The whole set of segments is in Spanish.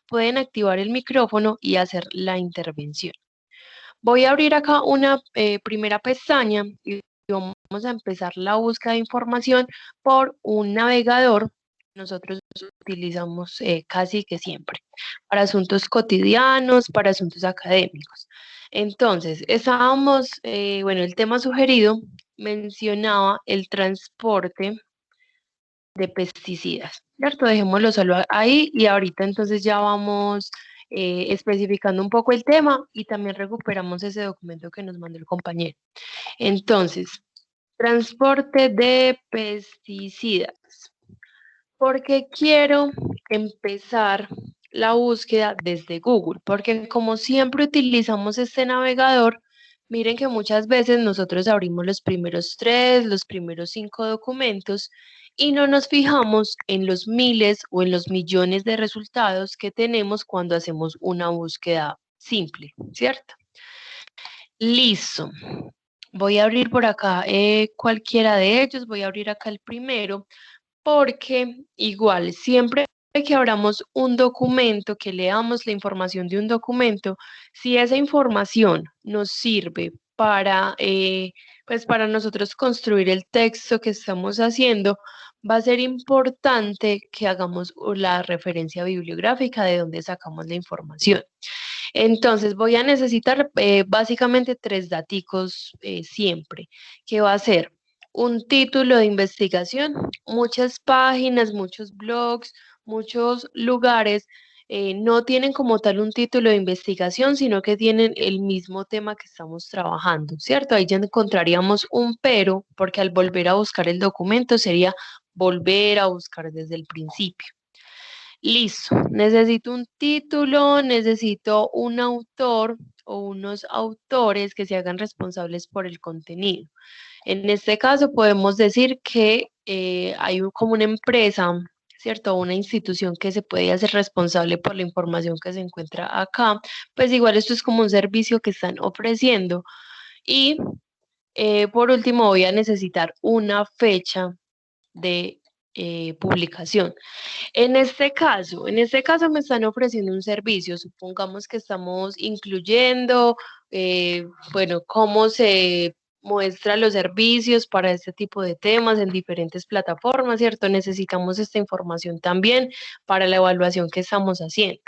pueden activar el micrófono y hacer la intervención. Voy a abrir acá una primera pestaña y vamos a empezar la búsqueda de información por un navegador que nosotros utilizamos casi que siempre para asuntos cotidianos, para asuntos académicos. Entonces, estábamos, bueno, el tema sugerido mencionaba el transporte de pesticidas, ¿cierto? Dejémoslo solo ahí y ahorita entonces ya vamos especificando un poco el tema y también recuperamos ese documento que nos mandó el compañero. Entonces, transporte de pesticidas. Porque quiero empezar la búsqueda desde Google, porque como siempre utilizamos este navegador, miren que muchas veces nosotros abrimos los primeros 3, los primeros 5 documentos y no nos fijamos en los miles o en los millones de resultados que tenemos cuando hacemos una búsqueda simple, ¿cierto? Listo. Voy a abrir por acá cualquiera de ellos, voy a abrir acá el primero porque igual siempre que abramos un documento, que leamos la información de un documento, si esa información nos sirve para, pues para nosotros construir el texto que estamos haciendo, va a ser importante que hagamos la referencia bibliográfica de donde sacamos la información. Entonces voy a necesitar básicamente 3 daticos siempre, que va a ser un título de investigación, muchas páginas, muchos blogs, muchos lugares no tienen como tal un título de investigación, sino que tienen el mismo tema que estamos trabajando, ¿cierto? Ahí ya encontraríamos un pero, porque al volver a buscar el documento sería volver a buscar desde el principio. Listo, necesito un título, necesito un autor o unos autores que se hagan responsables por el contenido. En este caso podemos decir que hay como una empresa, ¿cierto? Una institución que se puede hacer responsable por la información que se encuentra acá. Pues igual esto es como un servicio que están ofreciendo. Y por último voy a necesitar una fecha de publicación. En este caso me están ofreciendo un servicio, supongamos que estamos incluyendo, bueno, cómo se muestra los servicios para este tipo de temas en diferentes plataformas, ¿cierto? Necesitamos esta información también para la evaluación que estamos haciendo.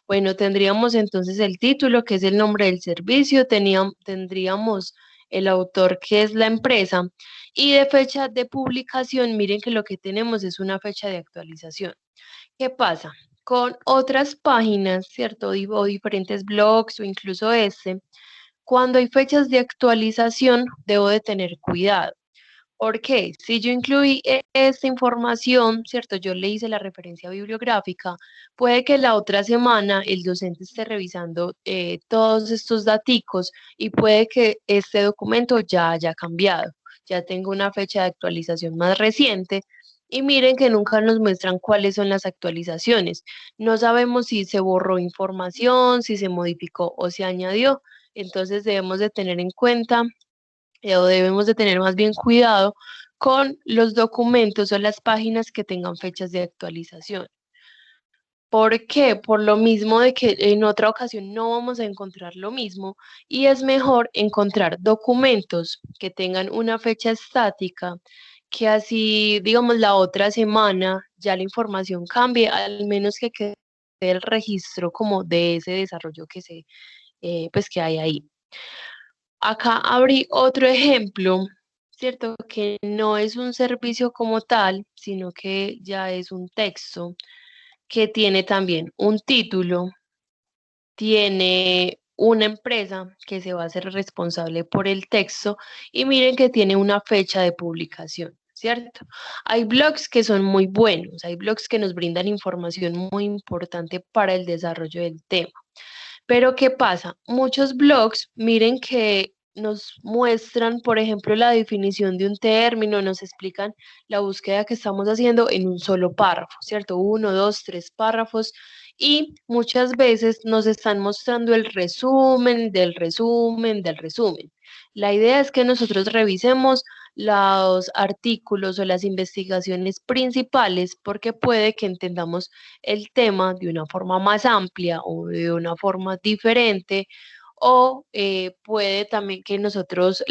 Bueno, tendríamos entonces el título, que es el nombre del servicio, tendríamos el autor, que es la empresa, y de fecha de publicación, miren que lo que tenemos es una fecha de actualización. ¿Qué pasa? Con otras páginas, ¿cierto? O diferentes blogs o incluso este, cuando hay fechas de actualización, debo de tener cuidado. ¿Por qué? Si yo incluí esta información, ¿cierto? Yo le hice la referencia bibliográfica, puede que la otra semana el docente esté revisando todos estos daticos y puede que este documento ya haya cambiado, ya tengo una fecha de actualización más reciente y miren que nunca nos muestran cuáles son las actualizaciones. No sabemos si se borró información, si se modificó o se añadió. Entonces debemos de tener en cuenta o debemos de tener más bien cuidado con los documentos o las páginas que tengan fechas de actualización. ¿Por qué? Por lo mismo de que en otra ocasión no vamos a encontrar lo mismo y es mejor encontrar documentos que tengan una fecha estática, que así, digamos, la otra semana ya la información cambie, al menos que quede el registro como de ese desarrollo que pues que hay ahí. Acá abrí otro ejemplo, ¿cierto? Que no es un servicio como tal, sino que ya es un texto que tiene también un título, tiene una empresa que se va a hacer responsable por el texto y miren que tiene una fecha de publicación, ¿cierto? Hay blogs que son muy buenos, hay blogs que nos brindan información muy importante para el desarrollo del tema. Pero ¿qué pasa? Muchos blogs, miren que nos muestran, por ejemplo, la definición de un término, nos explican la búsqueda que estamos haciendo en un solo párrafo, ¿cierto? 1, 2, 3 párrafos. Y muchas veces nos están mostrando el resumen del resumen del resumen. La idea es que nosotros revisemos los artículos o las investigaciones principales porque puede que entendamos el tema de una forma más amplia o de una forma diferente o puede también que nosotros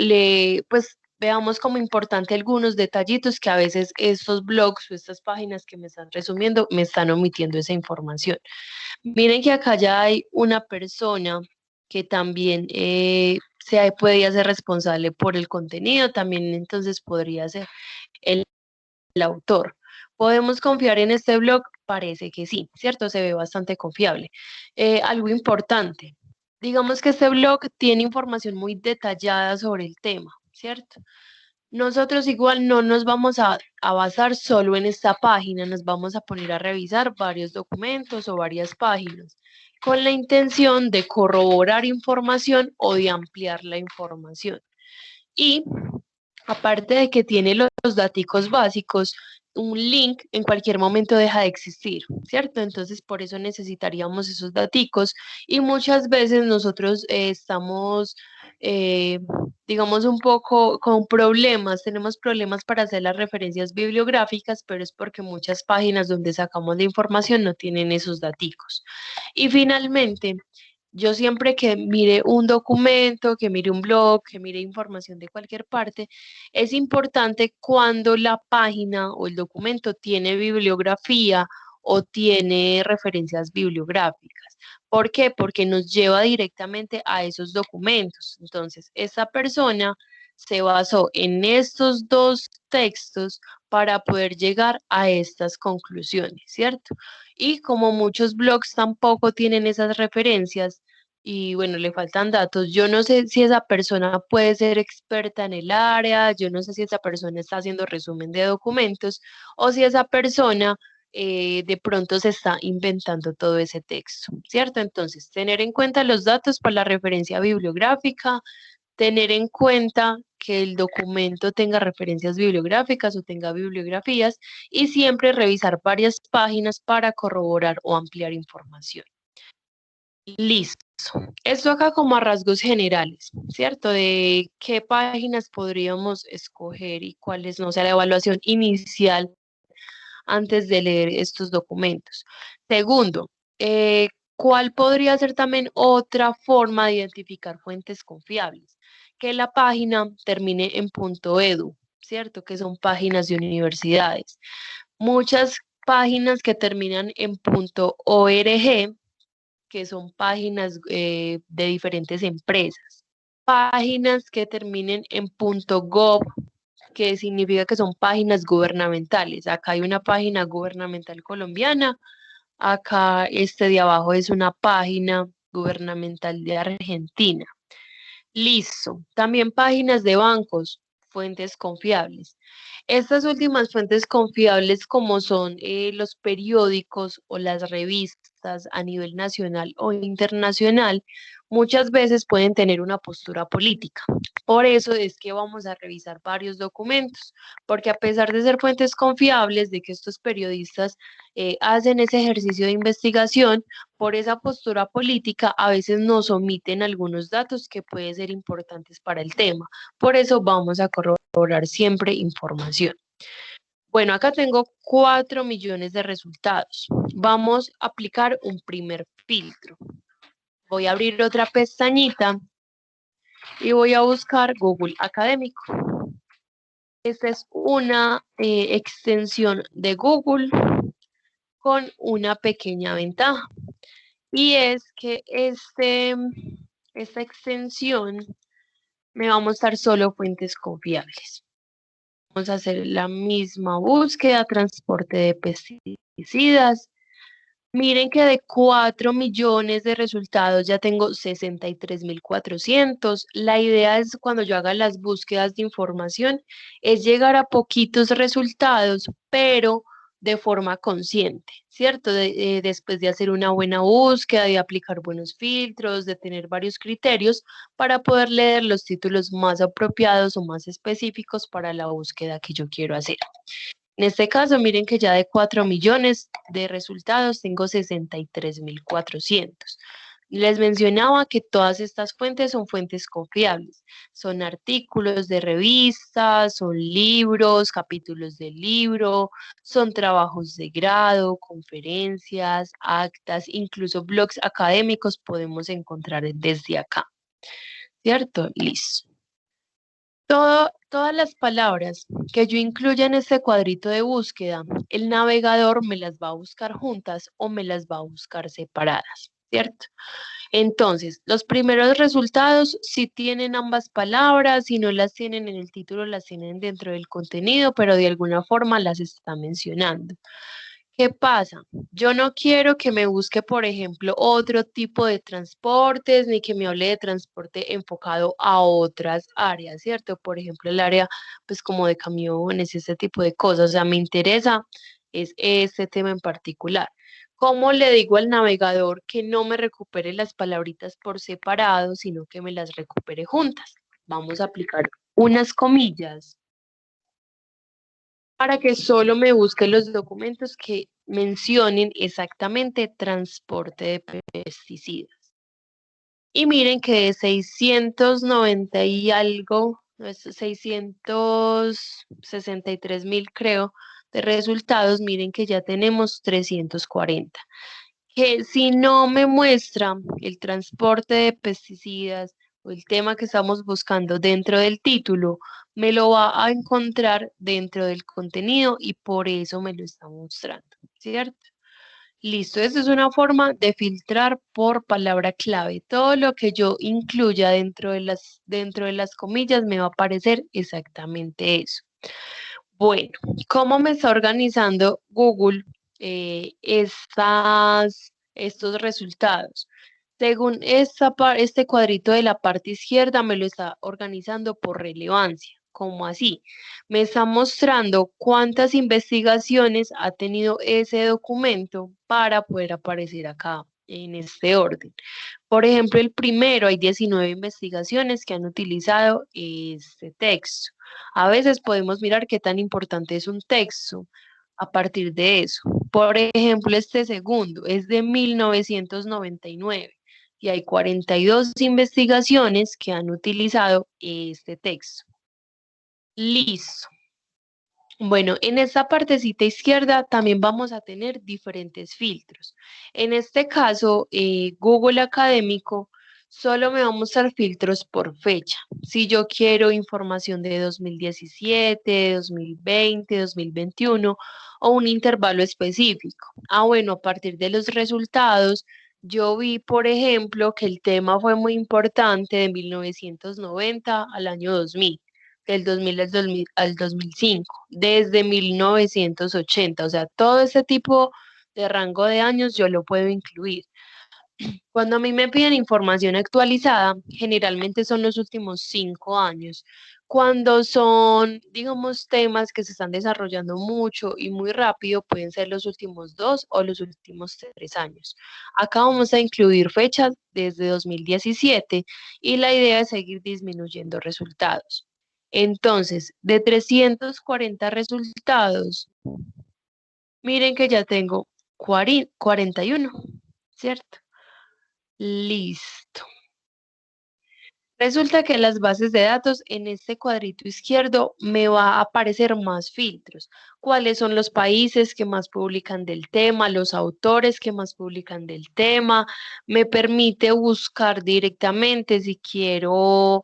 pues veamos como importante algunos detallitos que a veces estos blogs o estas páginas que me están resumiendo me están omitiendo esa información. Miren que acá ya hay una persona que también puede ser responsable por el contenido, también entonces podría ser el, el autor. ¿Podemos confiar en este blog? Parece que sí, ¿cierto? Se ve bastante confiable. Algo importante, digamos que este blog tiene información muy detallada sobre el tema, ¿cierto? Nosotros igual no nos vamos a basar solo en esta página, nos vamos a poner a revisar varios documentos o varias páginas con la intención de corroborar información o de ampliar la información. Y aparte de que tiene los datos básicos, un link en cualquier momento deja de existir, ¿cierto? Entonces, por eso necesitaríamos esos datos y muchas veces nosotros estamos, eh, digamos, un poco con problemas, tenemos problemas para hacer las referencias bibliográficas, pero es porque muchas páginas donde sacamos la información no tienen esos datos. Y finalmente, yo siempre que mire un documento, que mire un blog, que mire información de cualquier parte, es importante cuando la página o el documento tiene bibliografía o tiene referencias bibliográficas. ¿Por qué? Porque nos lleva directamente a esos documentos. Entonces, esa persona se basó en estos dos textos para poder llegar a estas conclusiones, ¿cierto? Y como muchos blogs tampoco tienen esas referencias y bueno, le faltan datos, yo no sé si esa persona puede ser experta en el área, yo no sé si esa persona está haciendo resumen de documentos o si esa persona de pronto se está inventando todo ese texto, ¿cierto? Entonces, tener en cuenta los datos para la referencia bibliográfica, tener en cuenta que el documento tenga referencias bibliográficas o tenga bibliografías y siempre revisar varias páginas para corroborar o ampliar información. Listo. Esto acá como a rasgos generales, ¿cierto? De qué páginas podríamos escoger y cuáles no, o sea, la evaluación inicial antes de leer estos documentos. Segundo, ¿cuál podría ser también otra forma de identificar fuentes confiables? Que la página termine en .edu, ¿cierto? Que son páginas de universidades. Muchas páginas que terminan en .org, que son páginas de diferentes empresas. Páginas que terminen en .gov, que significa que son páginas gubernamentales. Acá hay una página gubernamental colombiana, acá este de abajo es una página gubernamental de Argentina. Listo. También páginas de bancos, fuentes confiables. Estas últimas fuentes confiables como son los periódicos o las revistas a nivel nacional o internacional, muchas veces pueden tener una postura política. Por eso es que vamos a revisar varios documentos, porque a pesar de ser fuentes confiables, de que estos periodistas hacen ese ejercicio de investigación, por esa postura política a veces nos omiten algunos datos que pueden ser importantes para el tema. Por eso vamos a corroborar siempre información. Bueno, acá tengo 4 millones de resultados. Vamos a aplicar un primer filtro. Voy a abrir otra pestañita y voy a buscar Google Académico. Esta es una extensión de Google con una pequeña ventaja. Y es que esta extensión me va a mostrar solo fuentes confiables. Vamos a hacer la misma búsqueda, transporte de pesticidas. Miren que de 4 millones de resultados ya tengo 63.400. La idea es cuando yo haga las búsquedas de información es llegar a poquitos resultados, pero de forma consciente, ¿cierto? Después de hacer una buena búsqueda, de aplicar buenos filtros, de tener varios criterios para poder leer los títulos más apropiados o más específicos para la búsqueda que yo quiero hacer. En este caso, miren que ya de 4 millones de resultados tengo 63.400. Les mencionaba que todas estas fuentes son fuentes confiables. Son artículos de revistas, son libros, capítulos de libro, son trabajos de grado, conferencias, actas, incluso blogs académicos podemos encontrar desde acá. ¿Cierto? Listo. Todas las palabras que yo incluya en este cuadrito de búsqueda, el navegador me las va a buscar juntas o me las va a buscar separadas, ¿cierto? Entonces, los primeros resultados sí tienen ambas palabras, si no las tienen en el título, las tienen dentro del contenido, pero de alguna forma las está mencionando. ¿Qué pasa? Yo no quiero que me busque, por ejemplo, otro tipo de transportes, ni que me hable de transporte enfocado a otras áreas, ¿cierto? Por ejemplo, el área, pues como de camiones, ese tipo de cosas. O sea, me interesa es este tema en particular. ¿Cómo le digo al navegador que no me recupere las palabritas por separado, sino que me las recupere juntas? Vamos a aplicar unas comillas para que solo me busque los documentos que mencionen exactamente transporte de pesticidas. Y miren que de 690 y algo, no es 663.000 creo, de resultados, miren que ya tenemos 340. Que si no me muestra el transporte de pesticidas o el tema que estamos buscando dentro del título, me lo va a encontrar dentro del contenido y por eso me lo está mostrando, ¿cierto? Listo, esta es una forma de filtrar por palabra clave. Todo lo que yo incluya dentro de las comillas me va a aparecer exactamente eso. Bueno, ¿cómo me está organizando Google estos resultados? Según este cuadrito de la parte izquierda, me lo está organizando por relevancia. ¿Cómo así? Me está mostrando cuántas investigaciones ha tenido ese documento para poder aparecer acá en este orden. Por ejemplo, el primero, hay 19 investigaciones que han utilizado este texto. A veces podemos mirar qué tan importante es un texto a partir de eso. Por ejemplo, este segundo es de 1999 y hay 42 investigaciones que han utilizado este texto. Listo. Bueno, en esta partecita izquierda también vamos a tener diferentes filtros. En este caso, Google Académico solo me va a mostrar filtros por fecha. Si yo quiero información de 2017, 2020, 2021 o un intervalo específico. Ah, bueno, a partir de los resultados, yo vi, por ejemplo, que el tema fue muy importante de 1990 al año 2000, del 2000 al 2005, desde 1980, o sea, todo ese tipo de rango de años yo lo puedo incluir. Cuando a mí me piden información actualizada, generalmente son los últimos 5 años. Cuando son, digamos, temas que se están desarrollando mucho y muy rápido, pueden ser los últimos 2 o los últimos 3 años. Acá vamos a incluir fechas desde 2017 y la idea es seguir disminuyendo resultados. Entonces, de 340 resultados, miren que ya tengo 41, ¿cierto? Listo. Resulta que en las bases de datos, en este cuadrito izquierdo, me va a aparecer más filtros. ¿Cuáles son los países que más publican del tema? Los autores que más publican del tema. Me permite buscar directamente si quiero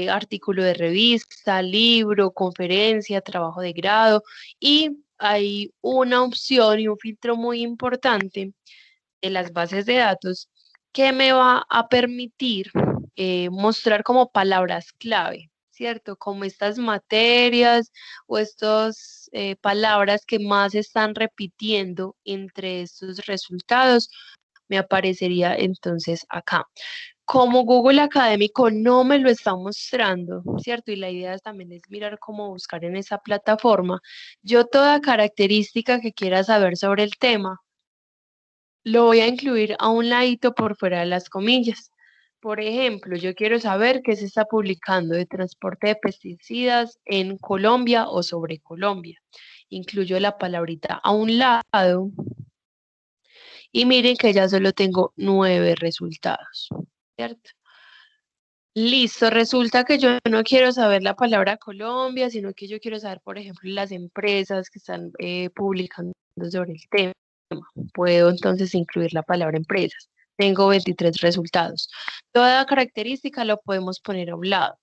artículo de revista, libro, conferencia, trabajo de grado. Y hay una opción y un filtro muy importante de las bases de datos que me va a permitir mostrar como palabras clave, ¿cierto? Como estas materias o estas palabras que más se están repitiendo entre estos resultados, me aparecería entonces acá. Como Google Académico no me lo está mostrando, ¿cierto? Y la idea también es mirar cómo buscar en esa plataforma. Yo toda característica que quiera saber sobre el tema, lo voy a incluir a un ladito por fuera de las comillas. Por ejemplo, yo quiero saber qué se está publicando de transporte de pesticidas en Colombia o sobre Colombia. Incluyo la palabrita a un lado Y miren que ya solo tengo 9 resultados, ¿cierto? Listo, resulta que yo no quiero saber la palabra Colombia, sino que yo quiero saber, por ejemplo, las empresas que están publicando sobre el tema. Puedo entonces incluir la palabra empresas. Tengo 23 resultados. Toda característica lo podemos poner a un lado.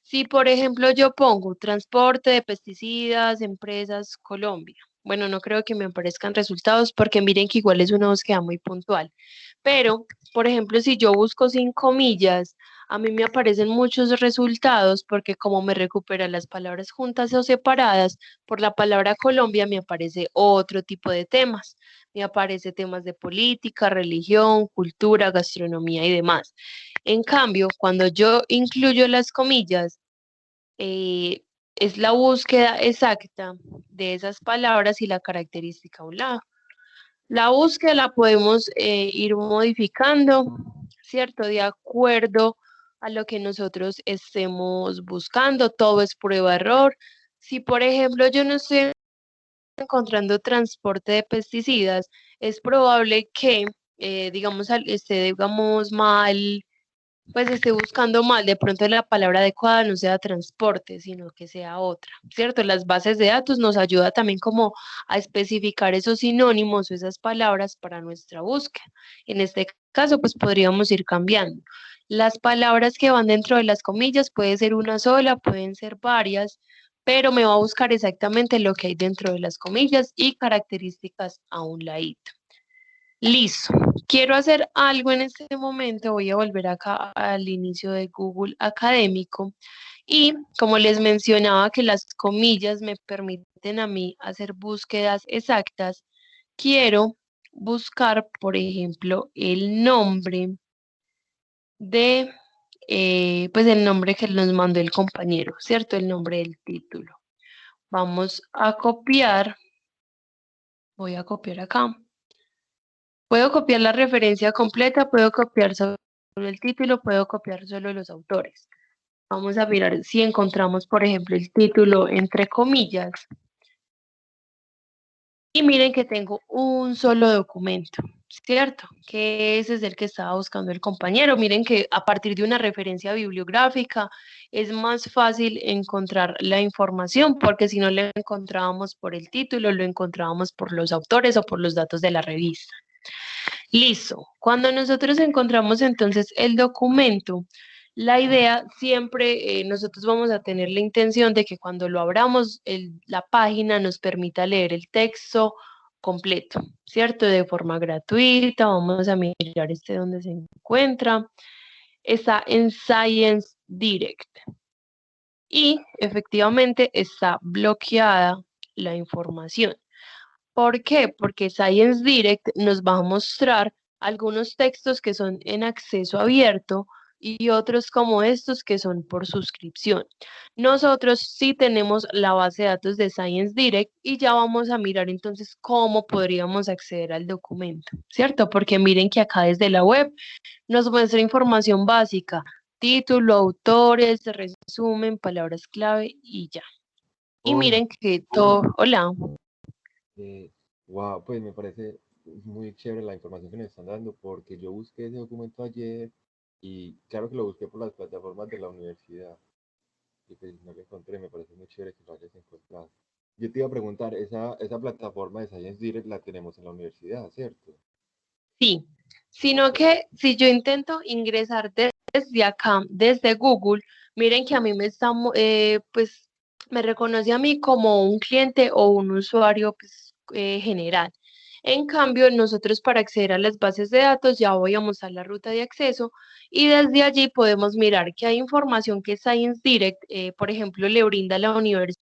Si, por ejemplo, yo pongo transporte de pesticidas, empresas, Colombia. Bueno, no creo que me aparezcan resultados porque miren que igual es una búsqueda muy puntual. Pero, por ejemplo, si yo busco sin comillas, a mí me aparecen muchos resultados porque como me recupera las palabras juntas o separadas, por la palabra Colombia me aparece otro tipo de temas. Me aparece temas de política, religión, cultura, gastronomía y demás. En cambio, cuando yo incluyo las comillas, eh, es la búsqueda exacta de esas palabras y la característica a un lado. La búsqueda la podemos ir modificando, ¿cierto? De acuerdo a lo que nosotros estemos buscando. Todo es prueba-error. Si, por ejemplo, yo no estoy encontrando transporte de pesticidas, es probable que, digamos, esté, digamos, mal, pues esté buscando mal, de pronto la palabra adecuada no sea transporte, sino que sea otra, ¿cierto? Las bases de datos nos ayuda también como a especificar esos sinónimos o esas palabras para nuestra búsqueda. En este caso, pues podríamos ir cambiando. Las palabras que van dentro de las comillas puede ser una sola, pueden ser varias, pero me va a buscar exactamente lo que hay dentro de las comillas y características a un ladito. Listo. Quiero hacer algo en este momento. Voy a volver acá al inicio de Google Académico. Y como les mencionaba que las comillas me permiten a mí hacer búsquedas exactas, quiero buscar, por ejemplo, el nombre de, pues el nombre que nos mandó el compañero, ¿cierto? El nombre del título. Vamos a copiar. Voy a copiar acá. Puedo copiar la referencia completa, puedo copiar solo el título, puedo copiar solo los autores. Vamos a mirar si encontramos, por ejemplo, el título entre comillas. Y miren que tengo un solo documento, ¿cierto? Que ese es el que estaba buscando el compañero. Miren que a partir de una referencia bibliográfica es más fácil encontrar la información, porque si no lo encontrábamos por el título, lo encontrábamos por los autores o por los datos de la revista. Listo. Cuando nosotros encontramos entonces el documento, la idea siempre, nosotros vamos a tener la intención de que cuando lo abramos, la página nos permita leer el texto completo, ¿cierto? De forma gratuita. Vamos a mirar este donde se encuentra. Está en Science Direct. Y efectivamente está bloqueada la información. ¿Por qué? Porque Science Direct nos va a mostrar algunos textos que son en acceso abierto y otros como estos que son por suscripción. Nosotros sí tenemos la base de datos de Science Direct y ya vamos a mirar entonces cómo podríamos acceder al documento, ¿cierto? Porque miren que acá desde la web nos muestra información básica, título, autores, resumen, palabras clave y ya. Y Hola, miren que todo, hola. eh, wow, pues me parece muy chévere la información que nos están dando porque yo busqué ese documento ayer y claro que lo busqué por las plataformas de la universidad y pues no lo encontré, me parece muy chévere que lo hayas encontrado. Yo te iba a preguntar, esa plataforma de Science Direct la tenemos en la universidad, ¿cierto? Sí, sino que si yo intento ingresar desde acá, desde Google, miren que a mí me está, pues, me reconoce a mí como un cliente o un usuario, pues, general. En cambio, nosotros para acceder a las bases de datos ya voy a mostrar la ruta de acceso y desde allí podemos mirar que hay información que Science Direct, por ejemplo, le brinda a la universidad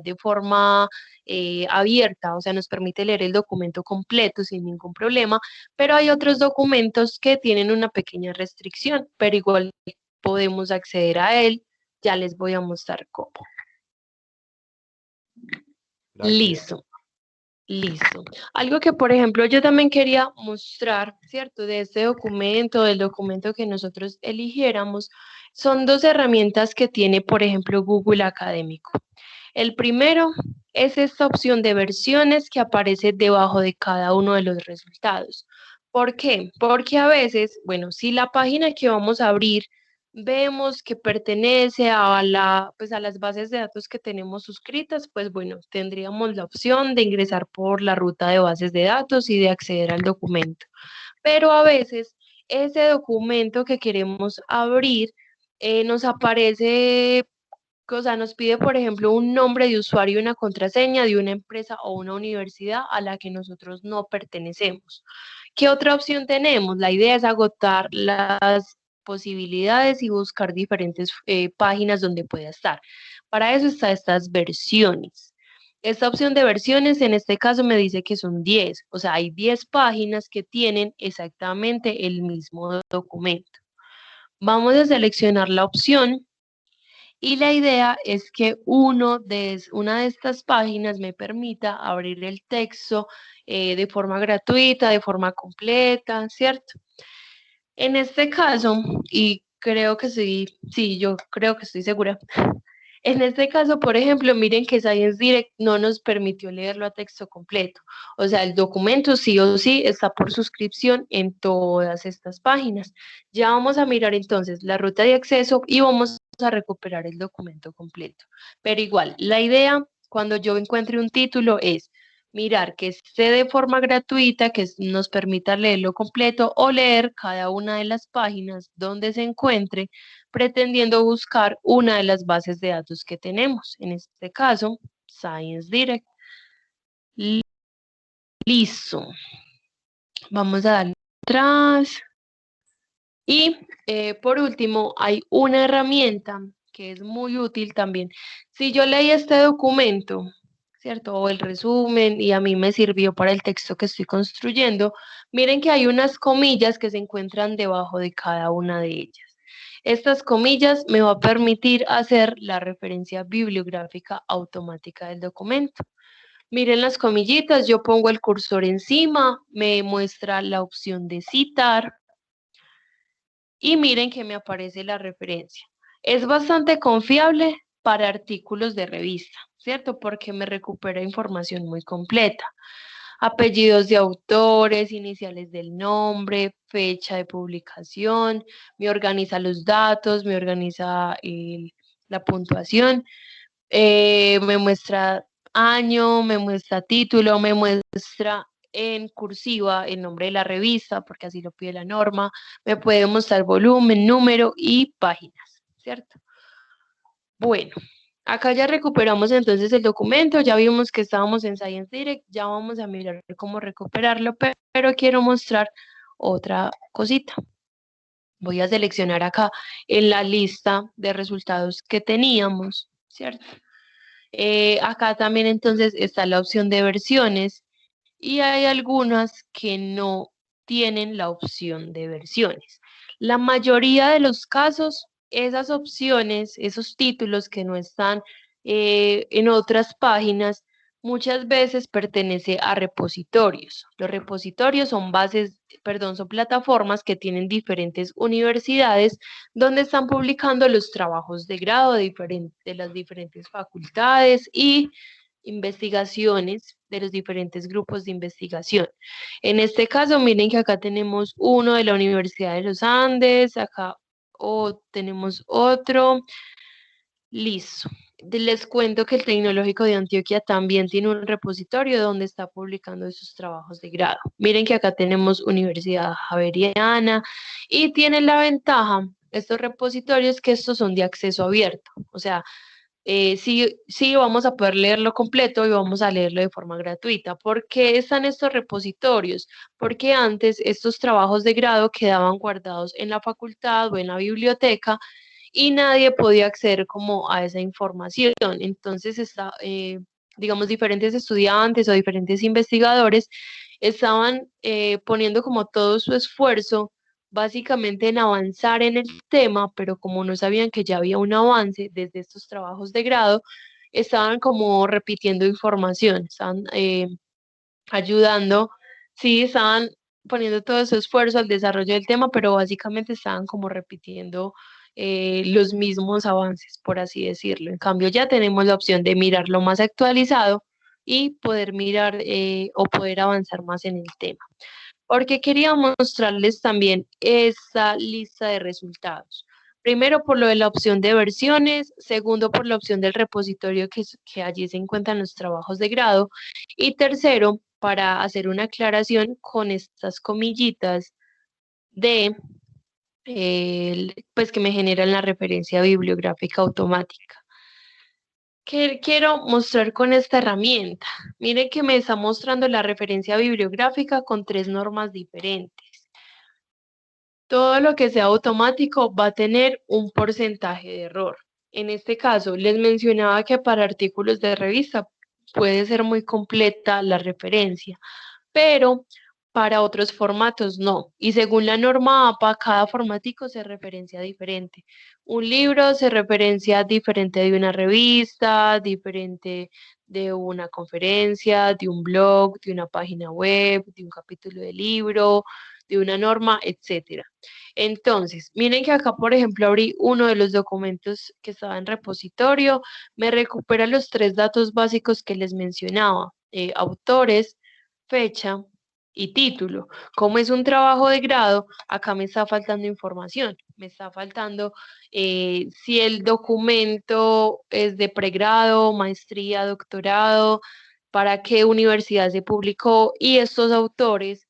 de forma abierta, o sea, nos permite leer el documento completo sin ningún problema, pero hay otros documentos que tienen una pequeña restricción, pero igual podemos acceder a él. Ya les voy a mostrar cómo. Gracias. Listo. Listo. Algo que, por ejemplo, yo también quería mostrar, ¿cierto? De este documento, del documento que nosotros eligiéramos, son dos herramientas que tiene, por ejemplo, Google Académico. El primero es esta opción de versiones que aparece debajo de cada uno de los resultados. ¿Por qué? Porque a veces, bueno, si la página que vamos a abrir vemos que pertenece a pues a las bases de datos que tenemos suscritas, pues bueno, tendríamos la opción de ingresar por la ruta de bases de datos y de acceder al documento. Pero a veces ese documento que queremos abrir nos aparece, o sea, nos pide, por ejemplo, un nombre de usuario y una contraseña de una empresa o una universidad a la que nosotros no pertenecemos. ¿Qué otra opción tenemos? La idea es agotar las posibilidades y buscar diferentes páginas donde pueda estar. Para eso están estas versiones. Esta opción de versiones en este caso me dice que son 10, o sea, hay 10 páginas que tienen exactamente el mismo documento. Vamos a seleccionar la opción y la idea es que una de estas páginas me permita abrir el texto de forma gratuita, de forma completa, ¿cierto? En este caso, y creo que sí, yo creo que estoy segura. En este caso, por ejemplo, miren que Science Direct no nos permitió leerlo a texto completo. O sea, el documento sí o sí está por suscripción en todas estas páginas. Ya vamos a mirar entonces la ruta de acceso y vamos a recuperar el documento completo. Pero igual, la idea cuando yo encuentre un título es mirar que esté de forma gratuita, que nos permita leerlo completo o leer cada una de las páginas donde se encuentre, pretendiendo buscar una de las bases de datos que tenemos. En este caso, Science Direct. Listo. Vamos a darle atrás. Y por último, hay una herramienta que es muy útil también. Si yo leí este documento, ¿cierto? O el resumen y a mí me sirvió para el texto que estoy construyendo, miren que hay unas comillas que se encuentran debajo de cada una de ellas. Estas comillas me va a permitir hacer la referencia bibliográfica automática del documento. Miren las comillitas, yo pongo el cursor encima, me muestra la opción de citar y miren que me aparece la referencia. Es bastante confiable para artículos de revista, ¿cierto? Porque me recupera información muy completa. Apellidos de autores, iniciales del nombre, fecha de publicación, me organiza los datos, me organiza la puntuación, me muestra año, me muestra título, me muestra en cursiva el nombre de la revista, porque así lo pide la norma, me puede mostrar volumen, número y páginas, ¿cierto? Bueno, acá ya recuperamos entonces el documento, ya vimos que estábamos en Science Direct, ya vamos a mirar cómo recuperarlo, pero quiero mostrar otra cosita. Voy a seleccionar acá en la lista de resultados que teníamos, ¿cierto? Acá también entonces está la opción de versiones y hay algunas que no tienen la opción de versiones. La mayoría de los casos, esas opciones, esos títulos que no están en otras páginas, muchas veces pertenece a repositorios. Los repositorios son son plataformas que tienen diferentes universidades donde están publicando los trabajos de grado de las diferentes facultades y investigaciones de los diferentes grupos de investigación. En este caso, miren que acá tenemos uno de la Universidad de los Andes, acá tenemos otro. Listo. Les cuento que el Tecnológico de Antioquia también tiene un repositorio donde está publicando sus trabajos de grado. Miren que acá tenemos Universidad Javeriana y tienen la ventaja, estos repositorios, que estos son de acceso abierto. O sea, sí vamos a poder leerlo completo y vamos a leerlo de forma gratuita. ¿Por qué están estos repositorios? Porque antes estos trabajos de grado quedaban guardados en la facultad o en la biblioteca y nadie podía acceder como a esa información. Entonces, digamos, diferentes estudiantes o diferentes investigadores estaban poniendo como todo su esfuerzo básicamente en avanzar en el tema, pero como no sabían que ya había un avance desde estos trabajos de grado, estaban como repitiendo información, estaban ayudando, sí, estaban poniendo todo su esfuerzo al desarrollo del tema, pero básicamente estaban como repitiendo los mismos avances, por así decirlo. En cambio, ya tenemos la opción de mirar lo más actualizado y poder mirar o poder avanzar más en el tema. porque quería mostrarles también esa lista de resultados. Primero, por lo de la opción de versiones, segundo, por la opción del repositorio que allí se encuentran los trabajos de grado, y tercero, para hacer una aclaración con estas comillitas de, pues que me generan la referencia bibliográfica automática. ¿Qué quiero mostrar con esta herramienta? Mire que me está mostrando la referencia bibliográfica con 3 normas diferentes. Todo lo que sea automático va a tener un porcentaje de error. En este caso, les mencionaba que para artículos de revista puede ser muy completa la referencia, pero para otros formatos no. Y según la norma APA, cada formatico se referencia diferente. Un libro se referencia diferente de una revista, diferente de una conferencia, de un blog, de una página web, de un capítulo de libro, de una norma, etcétera. Entonces, miren que acá, por ejemplo, abrí uno de los documentos que estaba en repositorio, me recupera los 3 datos básicos que les mencionaba, autores, fecha y título. Como es un trabajo de grado, acá me está faltando información, me está faltando si el documento es de pregrado, maestría, doctorado, para qué universidad se publicó y estos autores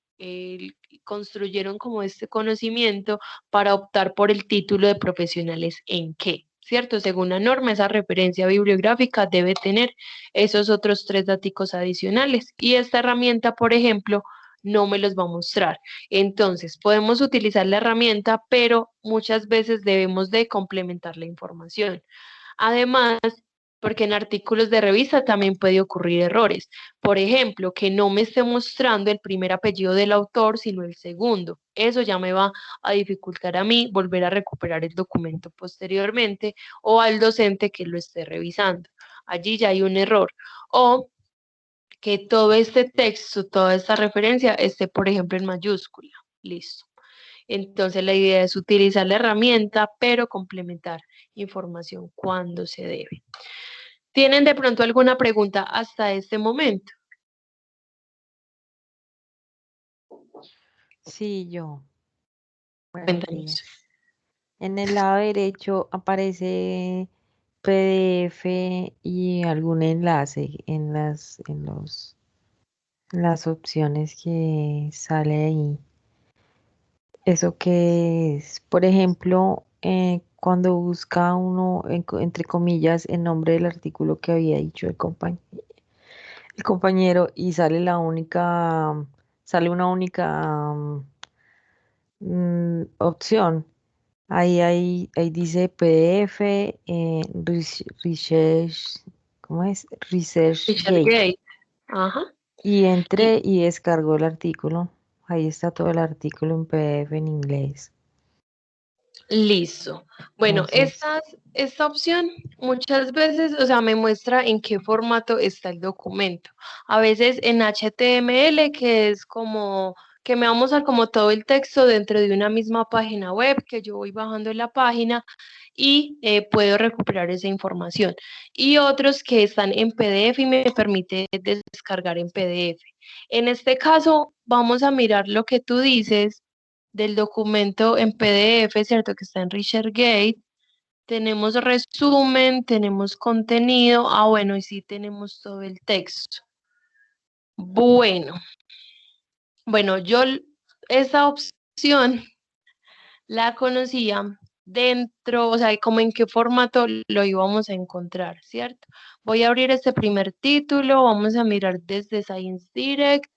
construyeron como este conocimiento para optar por el título de profesionales en qué. ¿Cierto? Según la norma, esa referencia bibliográfica debe tener esos otros 3 datos adicionales. Y esta herramienta, por ejemplo, no me los va a mostrar. Entonces, podemos utilizar la herramienta, pero muchas veces debemos de complementar la información. Además, porque en artículos de revista también puede ocurrir errores. Por ejemplo, que no me esté mostrando el primer apellido del autor, sino el segundo. Eso ya me va a dificultar a mí volver a recuperar el documento posteriormente o al docente que lo esté revisando. Allí ya hay un error. O que todo este texto, toda esta referencia esté, por ejemplo, en mayúscula. Listo. Entonces la idea es utilizar la herramienta, pero complementar información cuando se debe. ¿Tienen de pronto alguna pregunta hasta este momento? Sí, yo. Buenos Cuéntanos. días. En el lado derecho aparece PDF y algún enlace en las opciones que sale ahí. ¿Eso qué es? Por ejemplo, cuando busca uno, entre comillas, el nombre del artículo que había dicho el compañero y sale una única opción. Ahí dice PDF, Research, ¿cómo es? Richard ResearchGate. Gate. Ajá. Y Y entré y descargó el artículo. Ahí está todo el artículo en PDF en inglés. listo. Bueno, Entonces, esta opción muchas veces, o sea, me muestra en qué formato está el documento. A veces en HTML, que es como que me va a mostrar como todo el texto dentro de una misma página web, que yo voy bajando en la página y puedo recuperar esa información. Y otros que están en PDF y me permite descargar en PDF. En este caso, vamos a mirar lo que tú dices del documento en PDF, ¿cierto? Que está en ResearchGate. Tenemos resumen, tenemos contenido. Ah, bueno, y sí tenemos todo el texto. Bueno, bueno, esa opción la conocía dentro, o sea, como en qué formato lo íbamos a encontrar, ¿cierto? Voy a abrir este primer título, vamos a mirar desde Science Direct.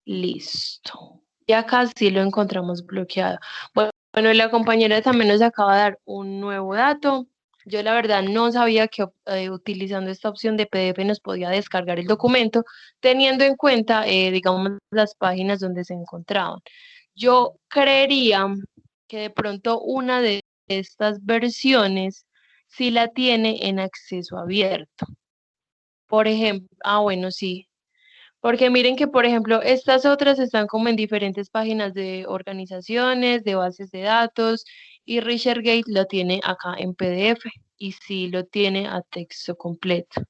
Listo. Y acá sí lo encontramos bloqueado. Bueno, la compañera también nos acaba de dar un nuevo dato. Yo la verdad no sabía que utilizando esta opción de PDF nos podía descargar el documento, teniendo en cuenta, digamos, las páginas donde se encontraban. Yo creería que de pronto una de estas versiones sí la tiene en acceso abierto. Por ejemplo, bueno, sí, porque miren que, por ejemplo, estas otras están como en diferentes páginas de organizaciones, de bases de datos, y ResearchGate lo tiene acá en PDF y sí lo tiene a texto completo.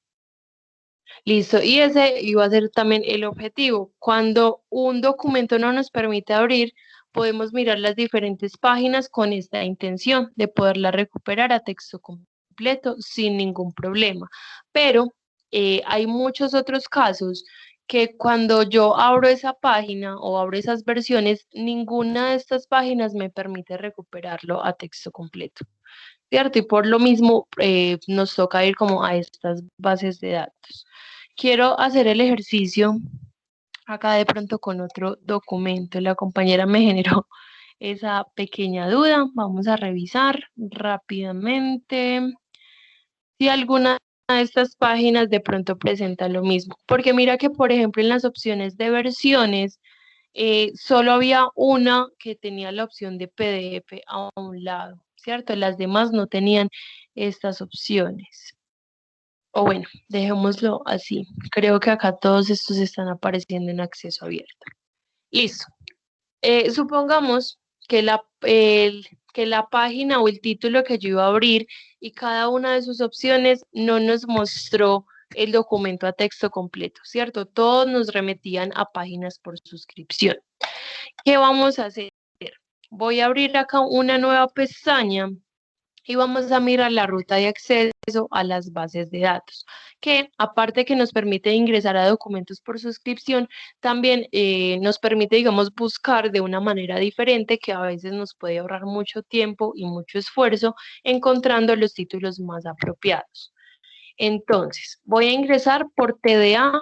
Listo, y ese iba a ser también el objetivo. Cuando un documento no nos permite abrir, podemos mirar las diferentes páginas con esta intención de poderla recuperar a texto completo sin ningún problema. Pero hay muchos otros casos que cuando yo abro esa página o abro esas versiones, ninguna de estas páginas me permite recuperarlo a texto completo, ¿cierto? Y por lo mismo nos toca ir como a estas bases de datos. Quiero hacer el ejercicio acá de pronto con otro documento. La compañera me generó esa pequeña duda. Vamos a revisar rápidamente si alguna de estas páginas de pronto presenta lo mismo. Porque mira que, por ejemplo, en las opciones de versiones, solo había una que tenía la opción de PDF a un lado, ¿cierto? Las demás no tenían estas opciones. O bueno, dejémoslo así. Creo que acá todos estos están apareciendo en acceso abierto. Listo. Supongamos que que la página o el título que yo iba a abrir y cada una de sus opciones no nos mostró el documento a texto completo, ¿cierto? Todos nos remetían a páginas por suscripción. ¿Qué vamos a hacer? Voy a abrir acá una nueva pestaña y vamos a mirar la ruta de acceso a las bases de datos, que aparte que nos permite ingresar a documentos por suscripción, también nos permite, digamos, buscar de una manera diferente que a veces nos puede ahorrar mucho tiempo y mucho esfuerzo encontrando los títulos más apropiados. Entonces, voy a ingresar por tda.edu.co.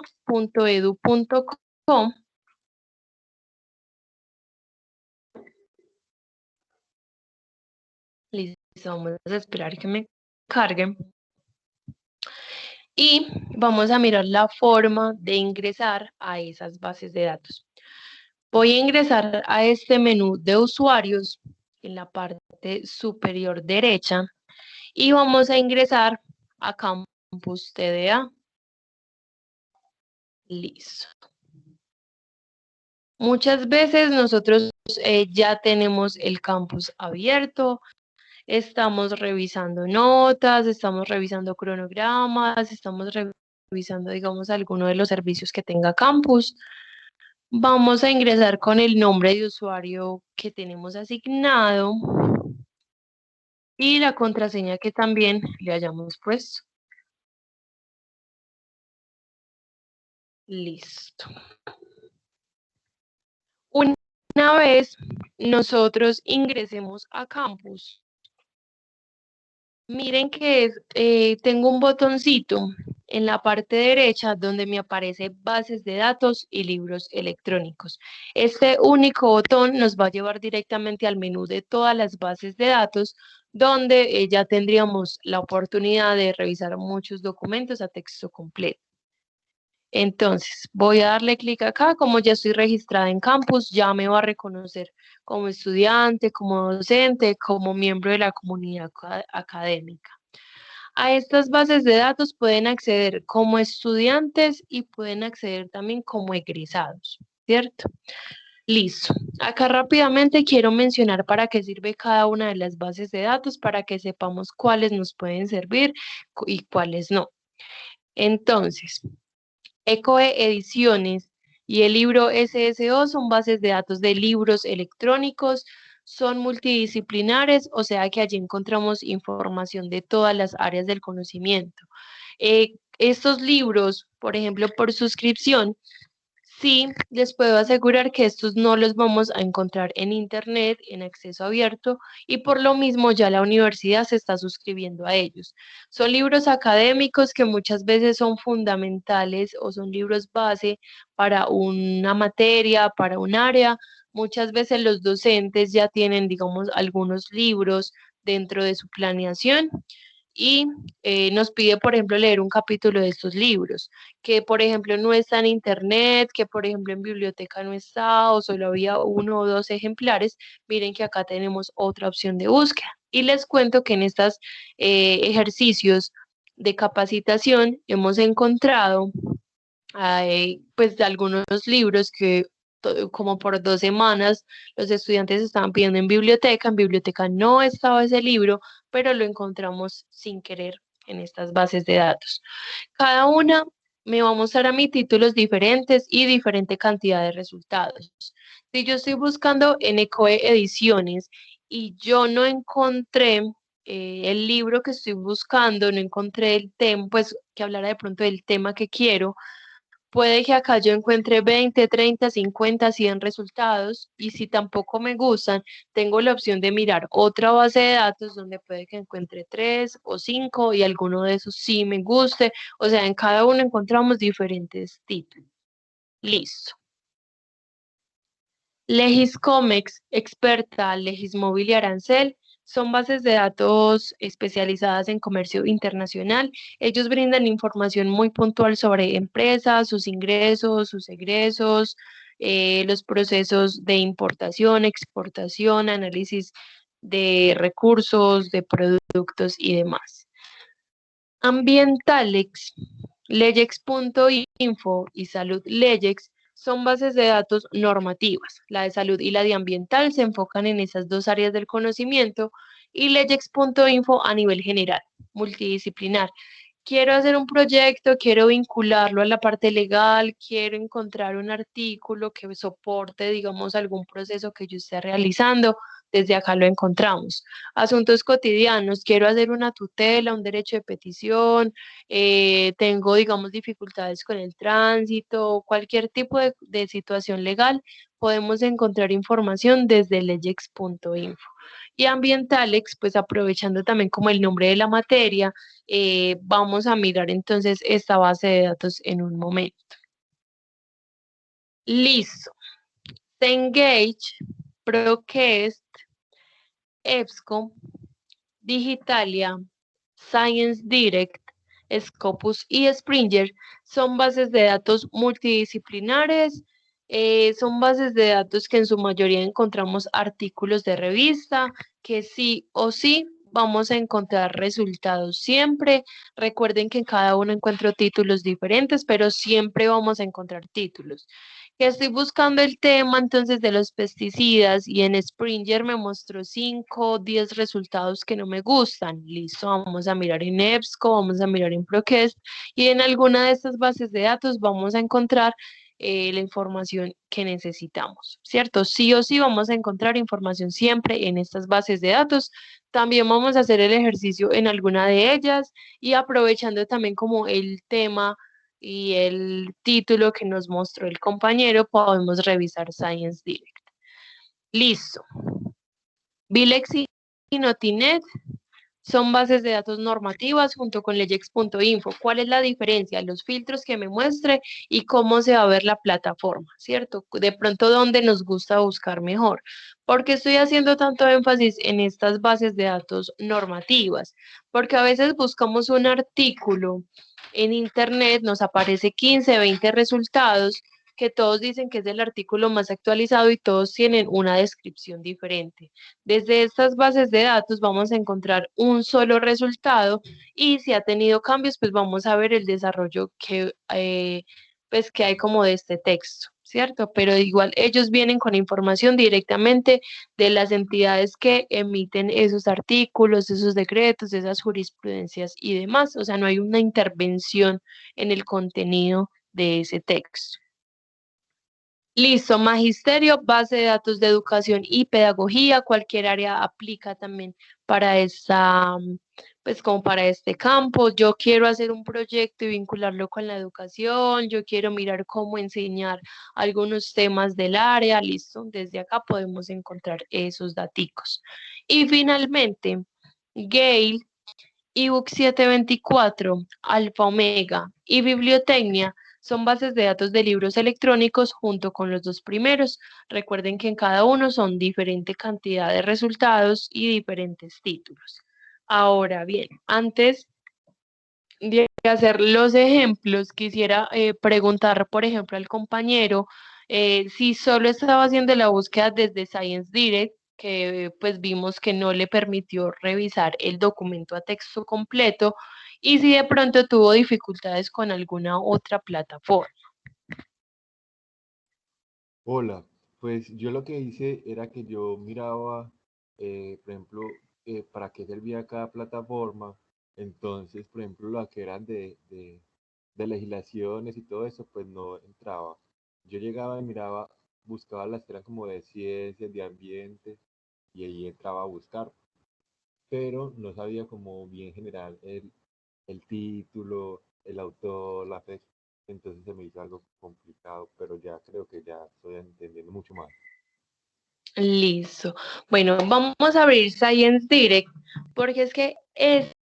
Listo, vamos a esperar que me carguen. Y vamos a mirar la forma de ingresar a esas bases de datos. Voy a ingresar a este menú de usuarios en la parte superior derecha y vamos a ingresar a Campus TDA. Listo. Muchas veces nosotros ya tenemos el campus abierto, estamos revisando notas, estamos revisando cronogramas, estamos revisando, digamos, alguno de los servicios que tenga campus. Vamos a ingresar con el nombre de usuario que tenemos asignado y la contraseña que también le hayamos puesto. Listo. Una vez nosotros ingresemos a campus, miren que tengo un botoncito en la parte derecha donde me aparece bases de datos y libros electrónicos. Este único botón nos va a llevar directamente al menú de todas las bases de datos donde ya tendríamos la oportunidad de revisar muchos documentos a texto completo. Entonces, voy a darle clic acá, como ya estoy registrada en campus, ya me va a reconocer como estudiante, como docente, como miembro de la comunidad académica. A estas bases de datos pueden acceder como estudiantes y pueden acceder también como egresados, ¿cierto? Listo. Acá rápidamente quiero mencionar para qué sirve cada una de las bases de datos para que sepamos cuáles nos pueden servir y cuáles no. Entonces, ECOE Ediciones y el libro SSO son bases de datos de libros electrónicos, son multidisciplinares, o sea que allí encontramos información de todas las áreas del conocimiento. Estos libros, por ejemplo, por suscripción, sí, les puedo asegurar que estos no los vamos a encontrar en internet, en acceso abierto, y por lo mismo ya la universidad se está suscribiendo a ellos. Son libros académicos que muchas veces son fundamentales o son libros base para una materia, para un área. Muchas veces los docentes ya tienen, digamos, algunos libros dentro de su planeación y nos pide, por ejemplo, leer un capítulo de estos libros, que por ejemplo no está en internet, que por ejemplo en biblioteca no está o solo había uno o dos ejemplares. Miren que acá tenemos otra opción de búsqueda. Y les cuento que en estos ejercicios de capacitación hemos encontrado pues de algunos libros que como por 2 semanas los estudiantes estaban pidiendo en biblioteca no estaba ese libro, pero lo encontramos sin querer en estas bases de datos. Cada una me va a mostrar a mí títulos diferentes y diferente cantidad de resultados. Si yo estoy buscando en ECOE Ediciones y yo no encontré el libro que estoy buscando, no encontré el tema, pues que hablara de pronto del tema que quiero, puede que acá yo encuentre 20, 30, 50, 100 resultados y si tampoco me gustan, tengo la opción de mirar otra base de datos donde puede que encuentre 3 o 5 y alguno de esos sí me guste. O sea, en cada uno encontramos diferentes títulos. Listo. Legiscomex, Experta, Legismóvil y Arancel son bases de datos especializadas en comercio internacional. Ellos brindan información muy puntual sobre empresas, sus ingresos, sus egresos, los procesos de importación, exportación, análisis de recursos, de productos y demás. Ambientalex, Leyex.info y Salud Leyex son bases de datos normativas. La de salud y la de ambiental se enfocan en esas dos áreas del conocimiento y Leyex.info a nivel general, multidisciplinar. Quiero hacer un proyecto, quiero vincularlo a la parte legal, quiero encontrar un artículo que soporte, digamos, algún proceso que yo esté realizando. Desde acá lo encontramos. Asuntos cotidianos, quiero hacer una tutela, un derecho de petición, tengo, digamos, dificultades con el tránsito, cualquier tipo de situación legal, podemos encontrar información desde leyex.info. Y Ambientalex, pues aprovechando también como el nombre de la materia, vamos a mirar entonces esta base de datos en un momento. Listo. Cengage, Procast, EBSCO, Digitalia, Science Direct, Scopus y Springer son bases de datos multidisciplinares, son bases de datos que en su mayoría encontramos artículos de revista, que sí o sí vamos a encontrar resultados siempre. Recuerden que en cada uno encuentro títulos diferentes, pero siempre vamos a encontrar títulos. Que estoy buscando el tema entonces de los pesticidas y en Springer me mostró 5 o 10 resultados que no me gustan. Listo, vamos a mirar en EBSCO, vamos a mirar en Procast y en alguna de estas bases de datos vamos a encontrar la información que necesitamos, ¿cierto? Sí o sí vamos a encontrar información siempre en estas bases de datos. También vamos a hacer el ejercicio en alguna de ellas y aprovechando también como el tema y el título que nos mostró el compañero, podemos revisar Science Direct. Listo. Bilex y Notinet son bases de datos normativas junto con leyex.info. ¿Cuál es la diferencia? Los filtros que me muestre y cómo se va a ver la plataforma, ¿cierto? De pronto, ¿dónde nos gusta buscar mejor? ¿Por qué estoy haciendo tanto énfasis en estas bases de datos normativas? Porque a veces buscamos un artículo en internet, nos aparece 15, 20 resultados que todos dicen que es el artículo más actualizado y todos tienen una descripción diferente. Desde estas bases de datos vamos a encontrar un solo resultado y si ha tenido cambios, pues vamos a ver el desarrollo pues que hay como de este texto, ¿cierto? Pero igual ellos vienen con información directamente de las entidades que emiten esos artículos, esos decretos, esas jurisprudencias y demás. O sea, no hay una intervención en el contenido de ese texto. Listo, magisterio, base de datos de educación y pedagogía, cualquier área aplica también para esta, pues como para este campo. Yo quiero hacer un proyecto y vincularlo con la educación, yo quiero mirar cómo enseñar algunos temas del área, listo, desde acá podemos encontrar esos daticos. Y finalmente, Gale, ebook 724, Alfa Omega y Bibliotecnia son bases de datos de libros electrónicos junto con los dos primeros. Recuerden que en cada uno son diferente cantidad de resultados y diferentes títulos. Ahora bien, antes de hacer los ejemplos, quisiera preguntar, por ejemplo, al compañero si solo estaba haciendo la búsqueda desde Science Direct, que pues vimos que no le permitió revisar el documento a texto completo, y si de pronto tuvo dificultades con alguna otra plataforma. Hola, pues yo lo que hice era que yo miraba, por ejemplo, para qué servía cada plataforma. Entonces, por ejemplo, la que eran de legislaciones y todo eso, pues no entraba. Yo llegaba y miraba, buscaba las que eran como de ciencias, de ambiente, y ahí entraba a buscar, pero no sabía como bien general el título, el autor, la fecha, entonces se me hizo algo complicado, pero ya creo que ya estoy entendiendo mucho más. Listo. Bueno, vamos a abrir Science Direct porque es que este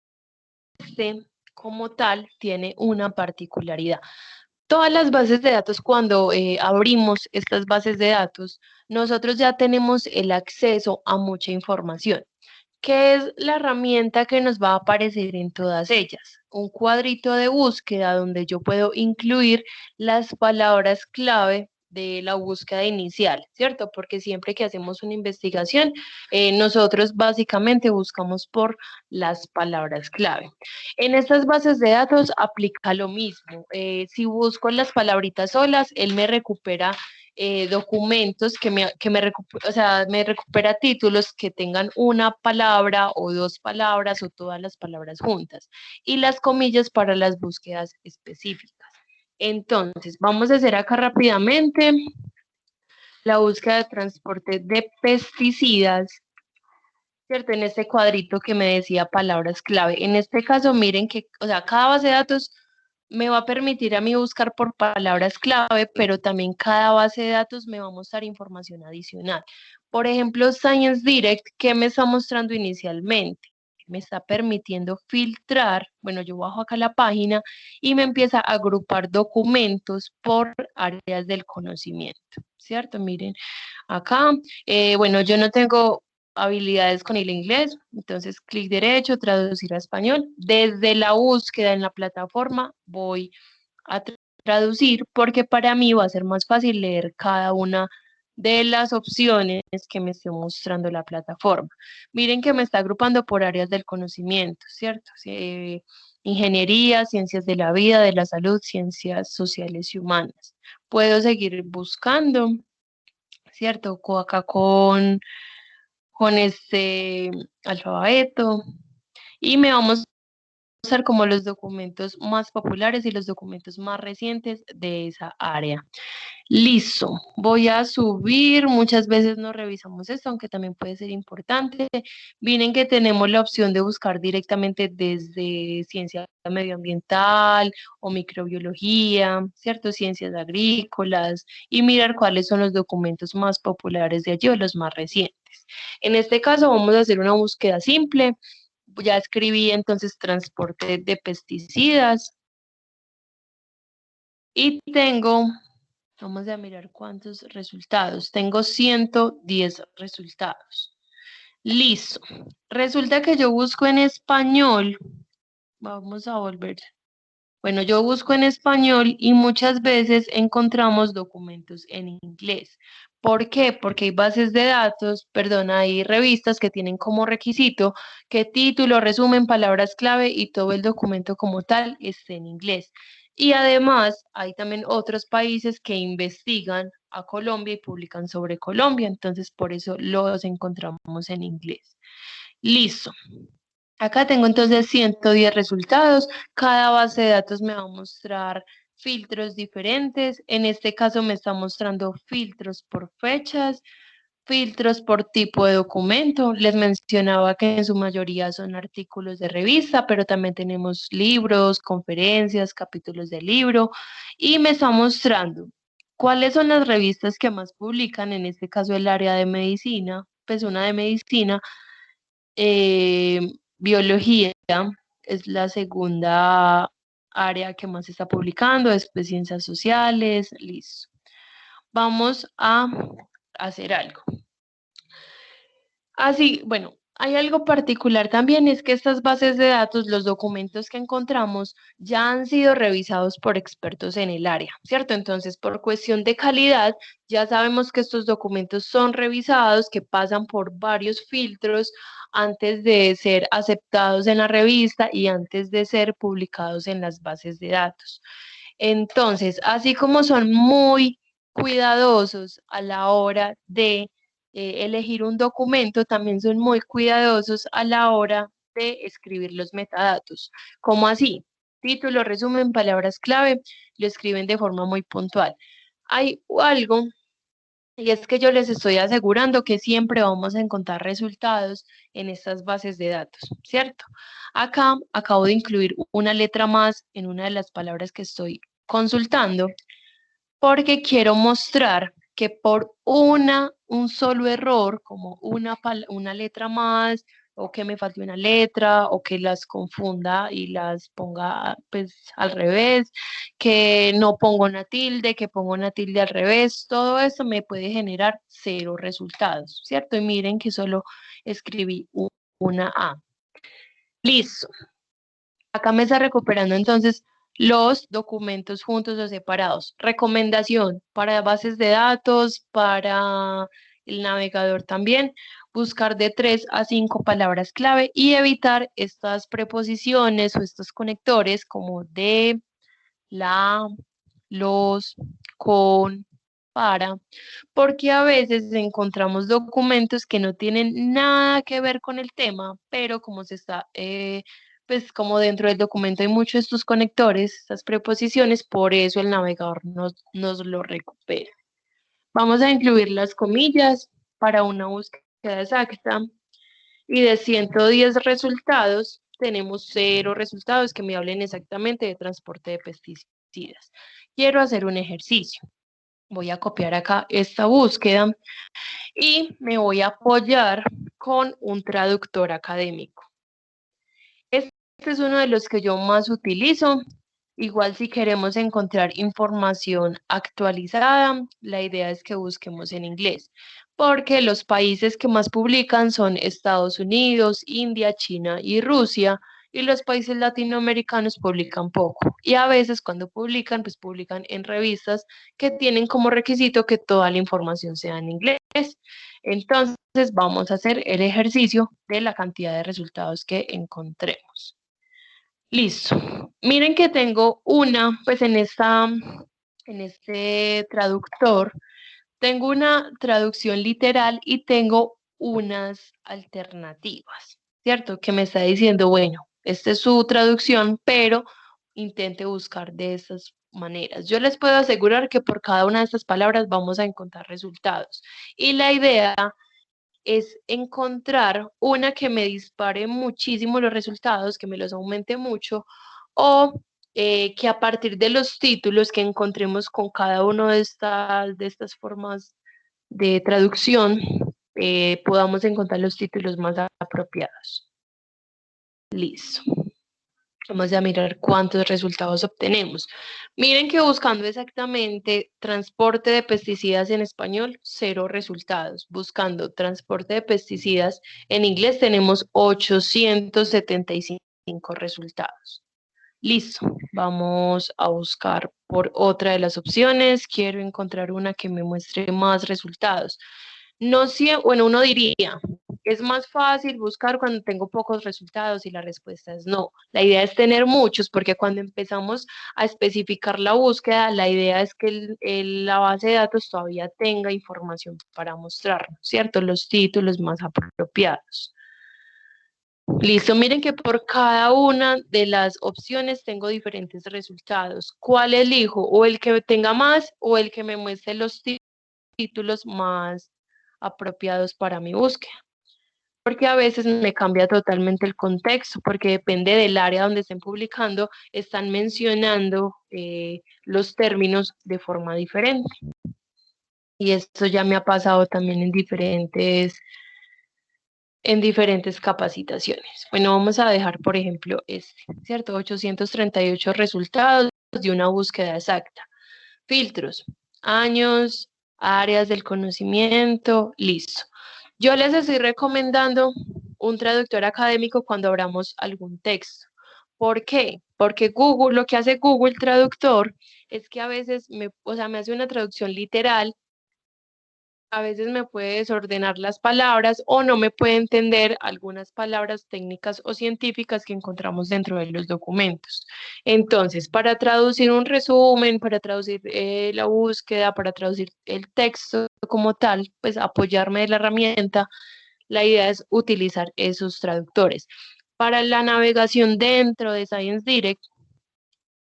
como tal tiene una particularidad. Todas las bases de datos, cuando abrimos estas bases de datos, nosotros ya tenemos el acceso a mucha información. ¿Qué es la herramienta que nos va a aparecer en todas ellas? Un cuadrito de búsqueda donde yo puedo incluir las palabras clave de la búsqueda inicial, ¿cierto? Porque siempre que hacemos una investigación, nosotros básicamente buscamos por las palabras clave. En estas bases de datos aplica lo mismo. Si busco las palabritas solas, él me recupera documentos o sea, me recupera títulos que tengan una palabra o dos palabras o todas las palabras juntas y las comillas para las búsquedas específicas. Entonces, vamos a hacer acá rápidamente la búsqueda de transporte de pesticidas, ¿cierto? En este cuadrito que me decía palabras clave. En este caso, miren que, o sea, cada base de datos me va a permitir a mí buscar por palabras clave, pero también cada base de datos me va a mostrar información adicional. Por ejemplo, Science Direct, ¿qué me está mostrando inicialmente? Me está permitiendo filtrar, bueno, yo bajo acá la página y me empieza a agrupar documentos por áreas del conocimiento, ¿cierto? Miren, acá, bueno, yo no tengo habilidades con el inglés, entonces clic derecho, traducir a español. Desde la búsqueda en la plataforma voy a traducir porque para mí va a ser más fácil leer cada una de las opciones que me esté mostrando la plataforma. Miren que me está agrupando por áreas del conocimiento, ¿cierto? Ingeniería, ciencias de la vida, de la salud, ciencias sociales y humanas. Puedo seguir buscando, ¿cierto? Acá con este alfabeto y me vamos a mostrar como los documentos más populares y los documentos más recientes de esa área. Listo, voy a subir, muchas veces no revisamos esto, aunque también puede ser importante. Miren que tenemos la opción de buscar directamente desde ciencia medioambiental o microbiología, ¿cierto? Ciencias agrícolas y mirar cuáles son los documentos más populares de allí o los más recientes. En este caso vamos a hacer una búsqueda simple. Ya escribí entonces transporte de pesticidas y tengo, vamos a mirar cuántos resultados. Tengo 110 resultados. Listo. Resulta que yo busco en español. Vamos a volver. Bueno, yo busco en español y muchas veces encontramos documentos en inglés. ¿Por qué? Porque hay bases de datos, perdón, hay revistas que tienen como requisito que título, resumen, palabras clave y todo el documento como tal esté en inglés. Y además hay también otros países que investigan a Colombia y publican sobre Colombia, entonces por eso los encontramos en inglés. Listo. Acá tengo entonces 110 resultados. Cada base de datos me va a mostrar filtros diferentes. En este caso me está mostrando filtros por fechas, filtros por tipo de documento. Les mencionaba que en su mayoría son artículos de revista, pero también tenemos libros, conferencias, capítulos de libro. Y me está mostrando cuáles son las revistas que más publican, en este caso el área de medicina, pues una de medicina. Eh, Biología es la segunda área que más se está publicando, después ciencias sociales, listo. Vamos a hacer algo. Así, bueno, hay algo particular también, es que estas bases de datos, los documentos que encontramos, ya han sido revisados por expertos en el área, ¿cierto? Entonces, por cuestión de calidad, ya sabemos que estos documentos son revisados, que pasan por varios filtros antes de ser aceptados en la revista y antes de ser publicados en las bases de datos. Entonces, así como son muy cuidadosos a la hora de elegir un documento, también son muy cuidadosos a la hora de escribir los metadatos. ¿Cómo así? título, resumen, palabras clave, lo escriben de forma muy puntual. Hay algo, y es que yo les estoy asegurando que siempre vamos a encontrar resultados en estas bases de datos, ¿cierto? Acá acabo de incluir una letra más en una de las palabras que estoy consultando, porque quiero mostrar que por un solo error, como una letra más, o que me falte una letra, o que las confunda y las ponga pues al revés, que no pongo una tilde, que pongo una tilde al revés, todo eso me puede generar 0 resultados, ¿cierto? Y miren que solo escribí una A. Listo. Acá me está recuperando entonces los documentos juntos o separados. Recomendación para bases de datos, para el navegador también, buscar de 3 a 5 palabras clave y evitar estas preposiciones o estos conectores como de, la, los, con, para, porque a veces encontramos documentos que no tienen nada que ver con el tema, pero como se está, pues como dentro del documento hay muchos de estos conectores, estas preposiciones, por eso el navegador nos lo recupera. Vamos a incluir las comillas para una búsqueda exacta y de 110 resultados tenemos 0 resultados que me hablen exactamente de transporte de pesticidas. Quiero hacer un ejercicio. Voy a copiar acá esta búsqueda y me voy a apoyar con un traductor académico. Este es uno de los que yo más utilizo. Igual si queremos encontrar información actualizada, la idea es que busquemos en inglés, porque los países que más publican son Estados Unidos, India, China y Rusia, y los países latinoamericanos publican poco. Y a veces cuando publican, pues publican en revistas que tienen como requisito que toda la información sea en inglés. Entonces vamos a hacer el ejercicio de la cantidad de resultados que encontremos. Listo. Miren que tengo pues en este traductor, tengo una traducción literal y tengo unas alternativas, ¿cierto? Que me está diciendo, bueno, esta es su traducción, pero intente buscar de esas maneras. Yo les puedo asegurar que por cada una de estas palabras vamos a encontrar resultados. Y la idea es encontrar una que me dispare muchísimo los resultados, que me los aumente mucho, o que a partir de los títulos que encontremos con cada una de estas formas de traducción, podamos encontrar los títulos más apropiados. Listo. Vamos a mirar cuántos resultados obtenemos. Miren que buscando exactamente transporte de pesticidas en español, 0 resultados. Buscando transporte de pesticidas en inglés tenemos 875 resultados. Listo, vamos a buscar por otra de las opciones. Quiero encontrar una que me muestre más resultados. No sé, bueno, uno diría, es más fácil buscar cuando tengo pocos resultados y la respuesta es no. La idea es tener muchos porque cuando empezamos a especificar la búsqueda, la idea es que la base de datos todavía tenga información para mostrarnos, ¿cierto? Los títulos más apropiados. Listo, miren que por cada una de las opciones tengo diferentes resultados. ¿Cuál elijo? O el que tenga más o el que me muestre los títulos más apropiados para mi búsqueda. Porque a veces me cambia totalmente el contexto, porque depende del área donde estén publicando, están mencionando los términos de forma diferente. Y esto ya me ha pasado también en diferentes capacitaciones. Bueno, vamos a dejar, por ejemplo, ¿cierto? 838 resultados de una búsqueda exacta. Filtros, años, áreas del conocimiento, listo. Yo les estoy recomendando un traductor académico cuando abramos algún texto. ¿Por qué? Porque Google, lo que hace Google Traductor es que a veces me hace una traducción literal, a veces me puede desordenar las palabras o no me puede entender algunas palabras técnicas o científicas que encontramos dentro de los documentos. Entonces, para traducir un resumen, para traducir la búsqueda, para traducir el texto como tal, pues apoyarme de la herramienta, la idea es utilizar esos traductores. Para la navegación dentro de Science Direct,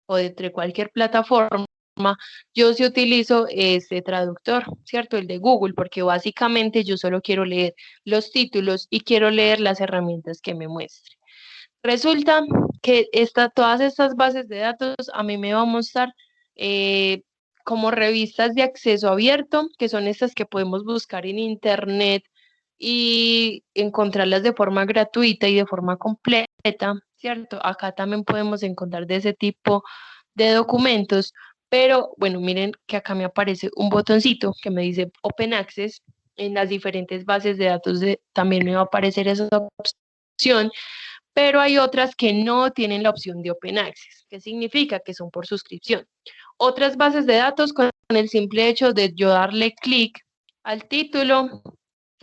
o entre cualquier plataforma, yo sí utilizo este traductor, ¿cierto? El de Google, porque básicamente yo solo quiero leer los títulos y quiero leer las herramientas que me muestre. Resulta que todas estas bases de datos a mí me va a mostrar como revistas de acceso abierto, que son estas que podemos buscar en internet y encontrarlas de forma gratuita y de forma completa, ¿cierto? Acá también podemos encontrar de ese tipo de documentos, pero bueno, miren que acá me aparece un botoncito que me dice Open Access. En las diferentes bases de datos también me va a aparecer esa opción, pero hay otras que no tienen la opción de Open Access, que significa que son por suscripción. Otras bases de datos, con el simple hecho de yo darle clic al título,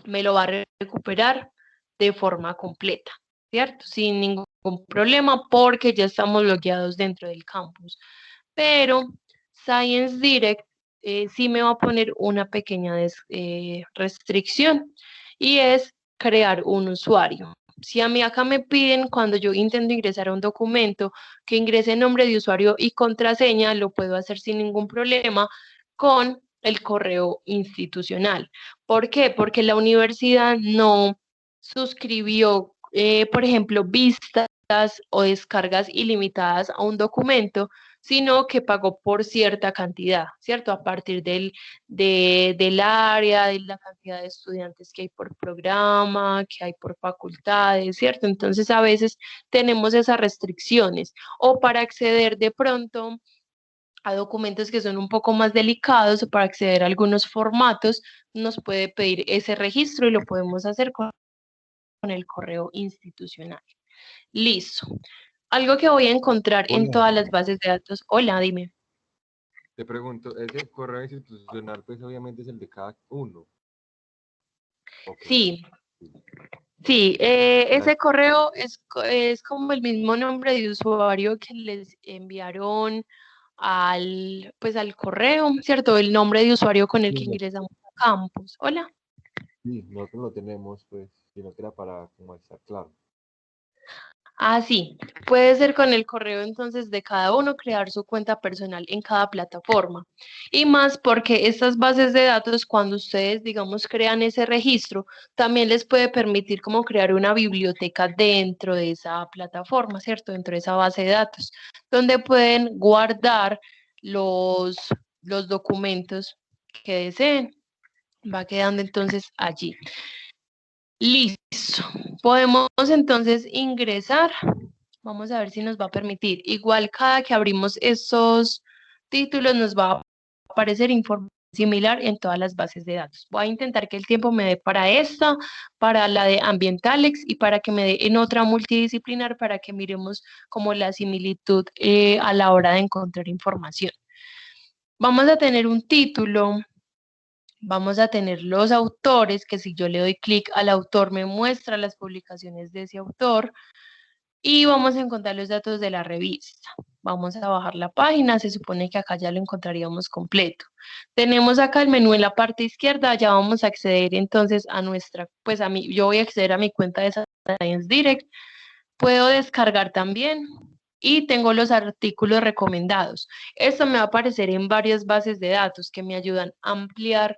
me lo va a recuperar de forma completa, ¿cierto? Sin ningún problema porque ya estamos logueados dentro del campus. Pero Science Direct sí me va a poner una pequeña restricción y es crear un usuario. Si a mí acá me piden cuando yo intento ingresar a un documento que ingrese nombre de usuario y contraseña, lo puedo hacer sin ningún problema con el correo institucional. ¿Por qué? Porque la universidad no suscribió, por ejemplo, vistas o descargas ilimitadas a un documento, sino que pagó por cierta cantidad, ¿cierto? A partir del área, de la cantidad de estudiantes que hay por programa, que hay por facultades, ¿cierto? Entonces a veces tenemos esas restricciones o para acceder de pronto a documentos que son un poco más delicados o para acceder a algunos formatos, nos puede pedir ese registro y lo podemos hacer con el correo institucional. Listo. Algo que voy a encontrar en Hola, todas las bases de datos. Hola, dime. te pregunto, ese correo institucional, pues obviamente es el de cada uno. Ok. Sí, sí, ese correo es como el mismo nombre de usuario que les enviaron pues al correo, ¿cierto? El nombre de usuario con el Sí, que ingresamos a campus. Hola. sí, nosotros lo tenemos, pues, sino que era para como estar claro. Ah, sí, puede ser con el correo entonces de cada uno crear su cuenta personal en cada plataforma. Y más porque estas bases de datos, cuando ustedes, digamos, crean ese registro, también les puede permitir como crear una biblioteca dentro de esa plataforma, ¿cierto? Dentro de esa base de datos, donde pueden guardar los, los documentos que deseen. Va quedando entonces allí. Listo. Podemos entonces ingresar. Vamos a ver si nos va a permitir. Igual cada que abrimos estos títulos nos va a aparecer información similar en todas las bases de datos. Voy a intentar que el tiempo me dé para esta, para la de Ambientalex y para que me dé en otra multidisciplinar para que miremos como la similitud a la hora de encontrar información. Vamos a tener un título, vamos a tener los autores, que si yo le doy clic al autor me muestra las publicaciones de ese autor. Y vamos a encontrar los datos de la revista. Vamos a bajar la página, se supone que acá ya lo encontraríamos completo. Tenemos acá el menú en la parte izquierda, ya vamos a acceder entonces a nuestra, pues yo voy a acceder a mi cuenta de Science Direct. Puedo descargar también y tengo los artículos recomendados. Esto me va a aparecer en varias bases de datos que me ayudan a ampliar,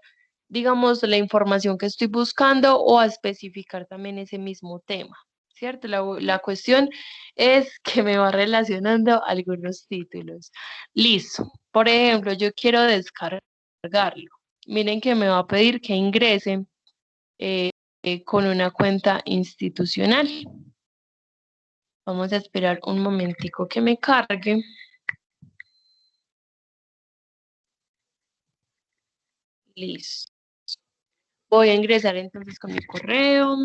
digamos, la información que estoy buscando o a especificar también ese mismo tema. ¿Cierto? La cuestión es que me va relacionando algunos títulos. Listo. Por ejemplo, yo quiero descargarlo. Miren que me va a pedir que ingrese con una cuenta institucional. Vamos a esperar un momentico que me cargue. Listo. Voy a ingresar entonces con mi correo.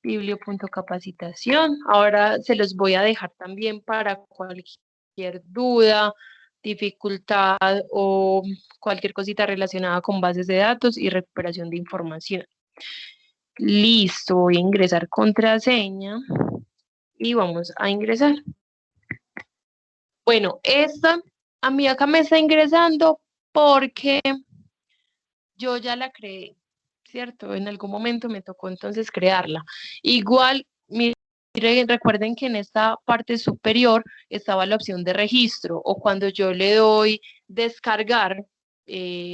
Biblio.capacitación. Ahora se los voy a dejar también para cualquier duda, dificultad o cualquier cosita relacionada con bases de datos y recuperación de información. Listo, voy a ingresar contraseña y vamos a ingresar. Bueno, esta a mí acá me está ingresando porque yo ya la creé, ¿cierto? En algún momento me tocó entonces crearla. Igual, miren recuerden que en esta parte superior estaba la opción de registro, o cuando yo le doy descargar,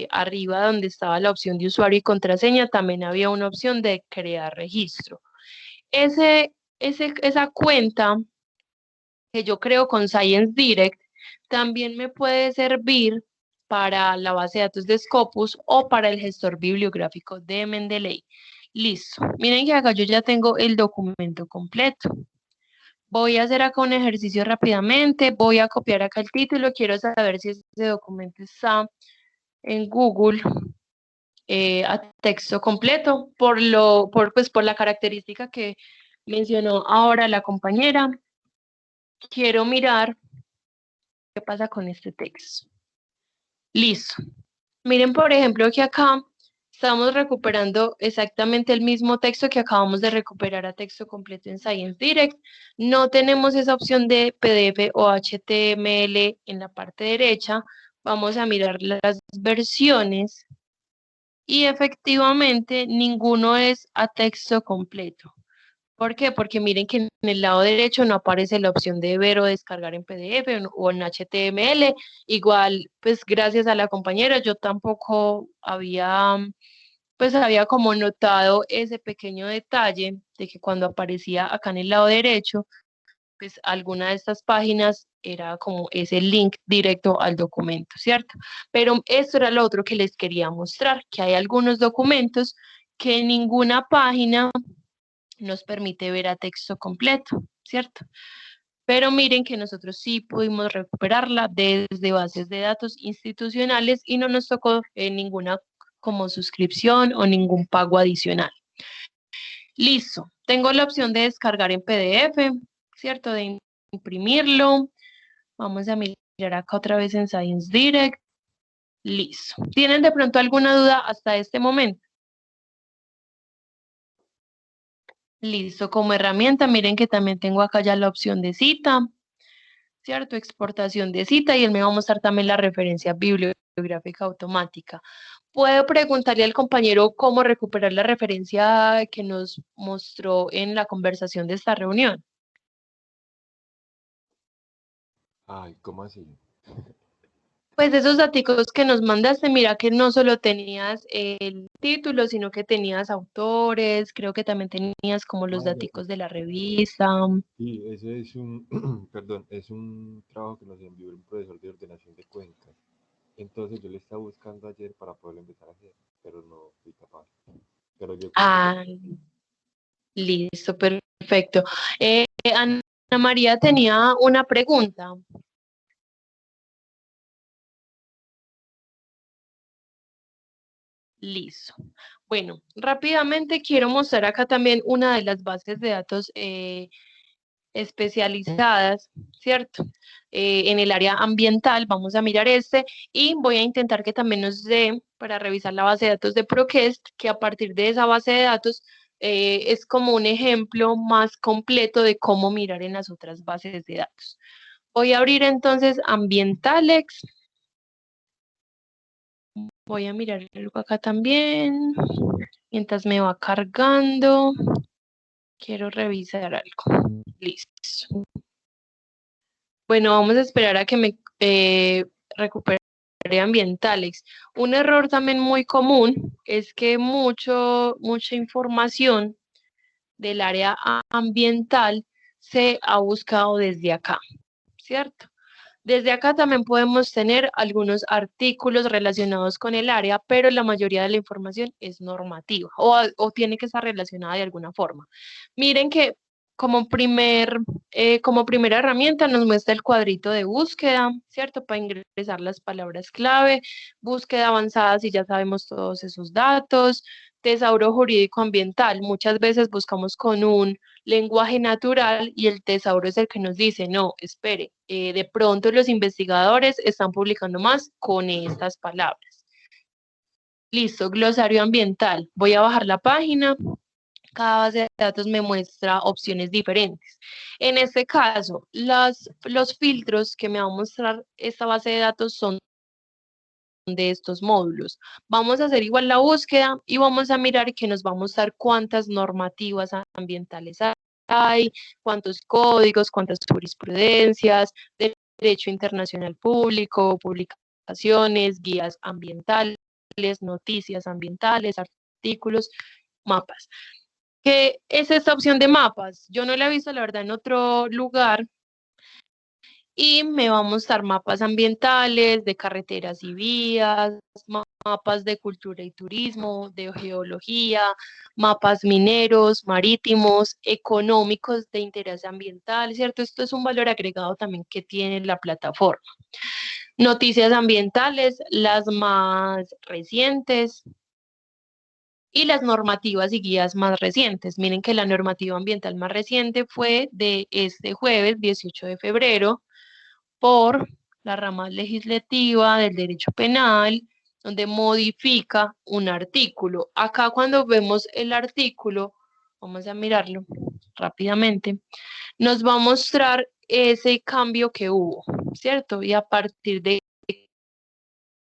arriba donde estaba la opción de usuario y contraseña, también había una opción de crear registro. Esa cuenta que yo creo con Science Direct también me puede servir para la base de datos de Scopus o para el gestor bibliográfico de Mendeley. Listo. Miren que acá yo ya tengo el documento completo. Voy a hacer acá un ejercicio rápidamente. Voy a copiar acá el título. Quiero saber si ese documento está en Google a texto completo por la característica que mencionó ahora la compañera. Quiero mirar qué pasa con este texto. Listo. Miren, por ejemplo, que acá estamos recuperando exactamente el mismo texto que acabamos de recuperar a texto completo en Science Direct. No tenemos esa opción de PDF o HTML en la parte derecha. Vamos a mirar las versiones y efectivamente ninguno es a texto completo. ¿Por qué? Porque miren que en el lado derecho no aparece la opción de ver o descargar en PDF o en HTML. Igual, pues gracias a la compañera, yo tampoco había como notado ese pequeño detalle de que cuando aparecía acá en el lado derecho, pues alguna de estas páginas era como ese link directo al documento, ¿cierto? Pero esto era lo otro que les quería mostrar, que hay algunos documentos que ninguna página nos permite ver a texto completo, ¿cierto? Pero miren que nosotros sí pudimos recuperarla desde bases de datos institucionales y no nos tocó ninguna como suscripción o ningún pago adicional. Listo, tengo la opción de descargar en PDF, ¿cierto? De imprimirlo. Vamos a mirar acá otra vez en Science Direct. Listo. ¿Tienen de pronto alguna duda hasta este momento? Listo, como herramienta, miren que también tengo acá ya la opción de cita, ¿cierto? Exportación de cita y él me va a mostrar también la referencia bibliográfica automática. Puedo preguntarle al compañero cómo recuperar la referencia que nos mostró en la conversación de esta reunión. Ay, ¿cómo así? Pues esos datos que nos mandaste, mira que no solo tenías el título, sino que tenías autores, creo que también tenías como los datos de la revista. Sí, ese es un, perdón, es un trabajo que nos envió un profesor de ordenación de cuencas. Entonces yo le estaba buscando ayer para poderlo empezar a hacer, pero no fui capaz. Pero yo creo que Ah, listo, perfecto. Ana María tenía una pregunta. Listo. Bueno, rápidamente quiero mostrar acá también una de las bases de datos especializadas, ¿cierto? En el área ambiental, vamos a mirar y voy a intentar que también nos dé para revisar la base de datos de Proquest, que a partir de esa base de datos es como un ejemplo más completo de cómo mirar en las otras bases de datos. Voy a abrir entonces Ambientalex. Voy a mirar algo acá también, mientras me va cargando. Quiero revisar algo. Listo. Bueno, vamos a esperar a que me recupere Ambientalex. Un error también muy común es que mucha información del área ambiental se ha buscado desde acá, ¿cierto? Desde acá también podemos tener algunos artículos relacionados con el área, pero la mayoría de la información es normativa o tiene que estar relacionada de alguna forma. Miren que como primera herramienta nos muestra el cuadrito de búsqueda, ¿cierto? Para ingresar las palabras clave, búsqueda avanzada si ya sabemos todos esos datos, tesauro jurídico ambiental. Muchas veces buscamos con un lenguaje natural y el tesauro es el que nos dice, no, espere, de pronto los investigadores están publicando más con estas palabras. Listo, glosario ambiental. Voy a bajar la página. Cada base de datos me muestra opciones diferentes. En este caso, los filtros que me va a mostrar esta base de datos son de estos módulos. Vamos a hacer igual la búsqueda y vamos a mirar que nos va a mostrar cuántas normativas ambientales hay. hay, cuántos códigos, cuántas jurisprudencias, derecho internacional público, publicaciones, guías ambientales, noticias ambientales, artículos, mapas. ¿Qué es esta opción de mapas? Yo no la he visto, la verdad, en otro lugar. Y me va a mostrar mapas ambientales, de carreteras y vías, mapas de cultura y turismo, de geología, mapas mineros, marítimos, económicos de interés ambiental, ¿cierto? Esto es un valor agregado también que tiene la plataforma. Noticias ambientales, las más recientes, y las normativas y guías más recientes. Miren que la normativa ambiental más reciente fue de este jueves, 18 de febrero, por la rama legislativa del derecho penal, donde modifica un artículo. Acá cuando vemos el artículo, vamos a mirarlo rápidamente, nos va a mostrar ese cambio que hubo, ¿cierto? Y a partir de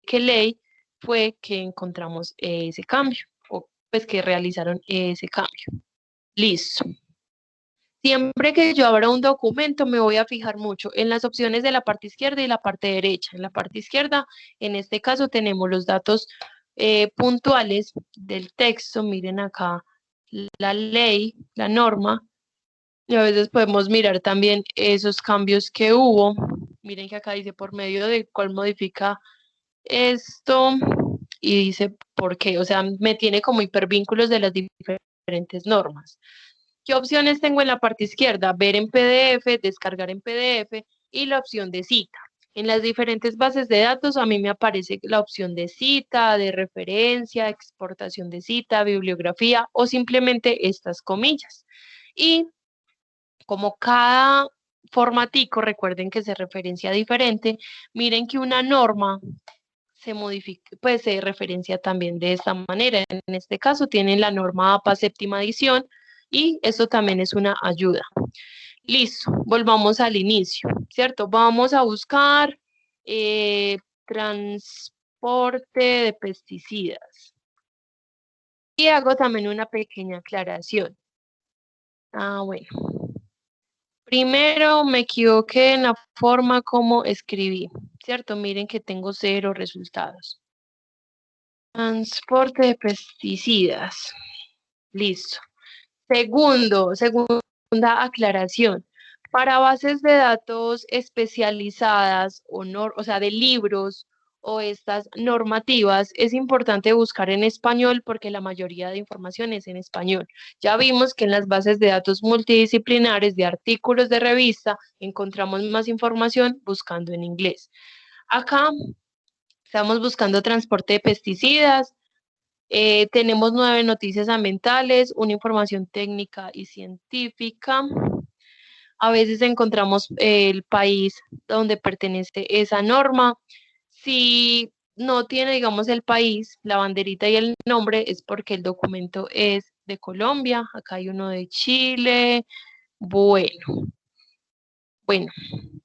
qué ley fue que encontramos ese cambio, o pues que realizaron ese cambio. Listo. Siempre que yo abra un documento me voy a fijar mucho en las opciones de la parte izquierda y la parte derecha. En la parte izquierda, en este caso, tenemos los datos puntuales del texto. Miren acá la ley, la norma. Y a veces podemos mirar también esos cambios que hubo. Miren que acá dice por medio del cual modifica esto y dice por qué. O sea, me tiene como hipervínculos de las diferentes normas. ¿Qué opciones tengo en la parte izquierda? Ver en PDF, descargar en PDF y la opción de cita. En las diferentes bases de datos a mí me aparece la opción de cita, de referencia, exportación de cita, bibliografía o simplemente estas comillas. Y como cada formatico, recuerden que se referencia diferente, miren que una norma se modifica, pues se referencia también de esta manera. En este caso tienen la norma APA séptima edición y esto también es una ayuda. Listo, volvamos al inicio, ¿cierto? Vamos a buscar transporte de pesticidas. Y hago también una pequeña aclaración. Bueno. Primero me equivoqué en la forma como escribí, ¿cierto? Miren que tengo 0 resultados. Transporte de pesticidas. Listo. Segunda aclaración. Para bases de datos especializadas o sea, de libros o estas normativas, es importante buscar en español porque la mayoría de información es en español. Ya vimos que en las bases de datos multidisciplinares de artículos de revista encontramos más información buscando en inglés. Acá estamos buscando transporte de pesticidas. Tenemos 9 noticias ambientales, una información técnica y científica. A veces encontramos el país donde pertenece esa norma. Si no tiene, digamos, el país, la banderita y el nombre, es porque el documento es de Colombia. Acá hay uno de Chile. Bueno,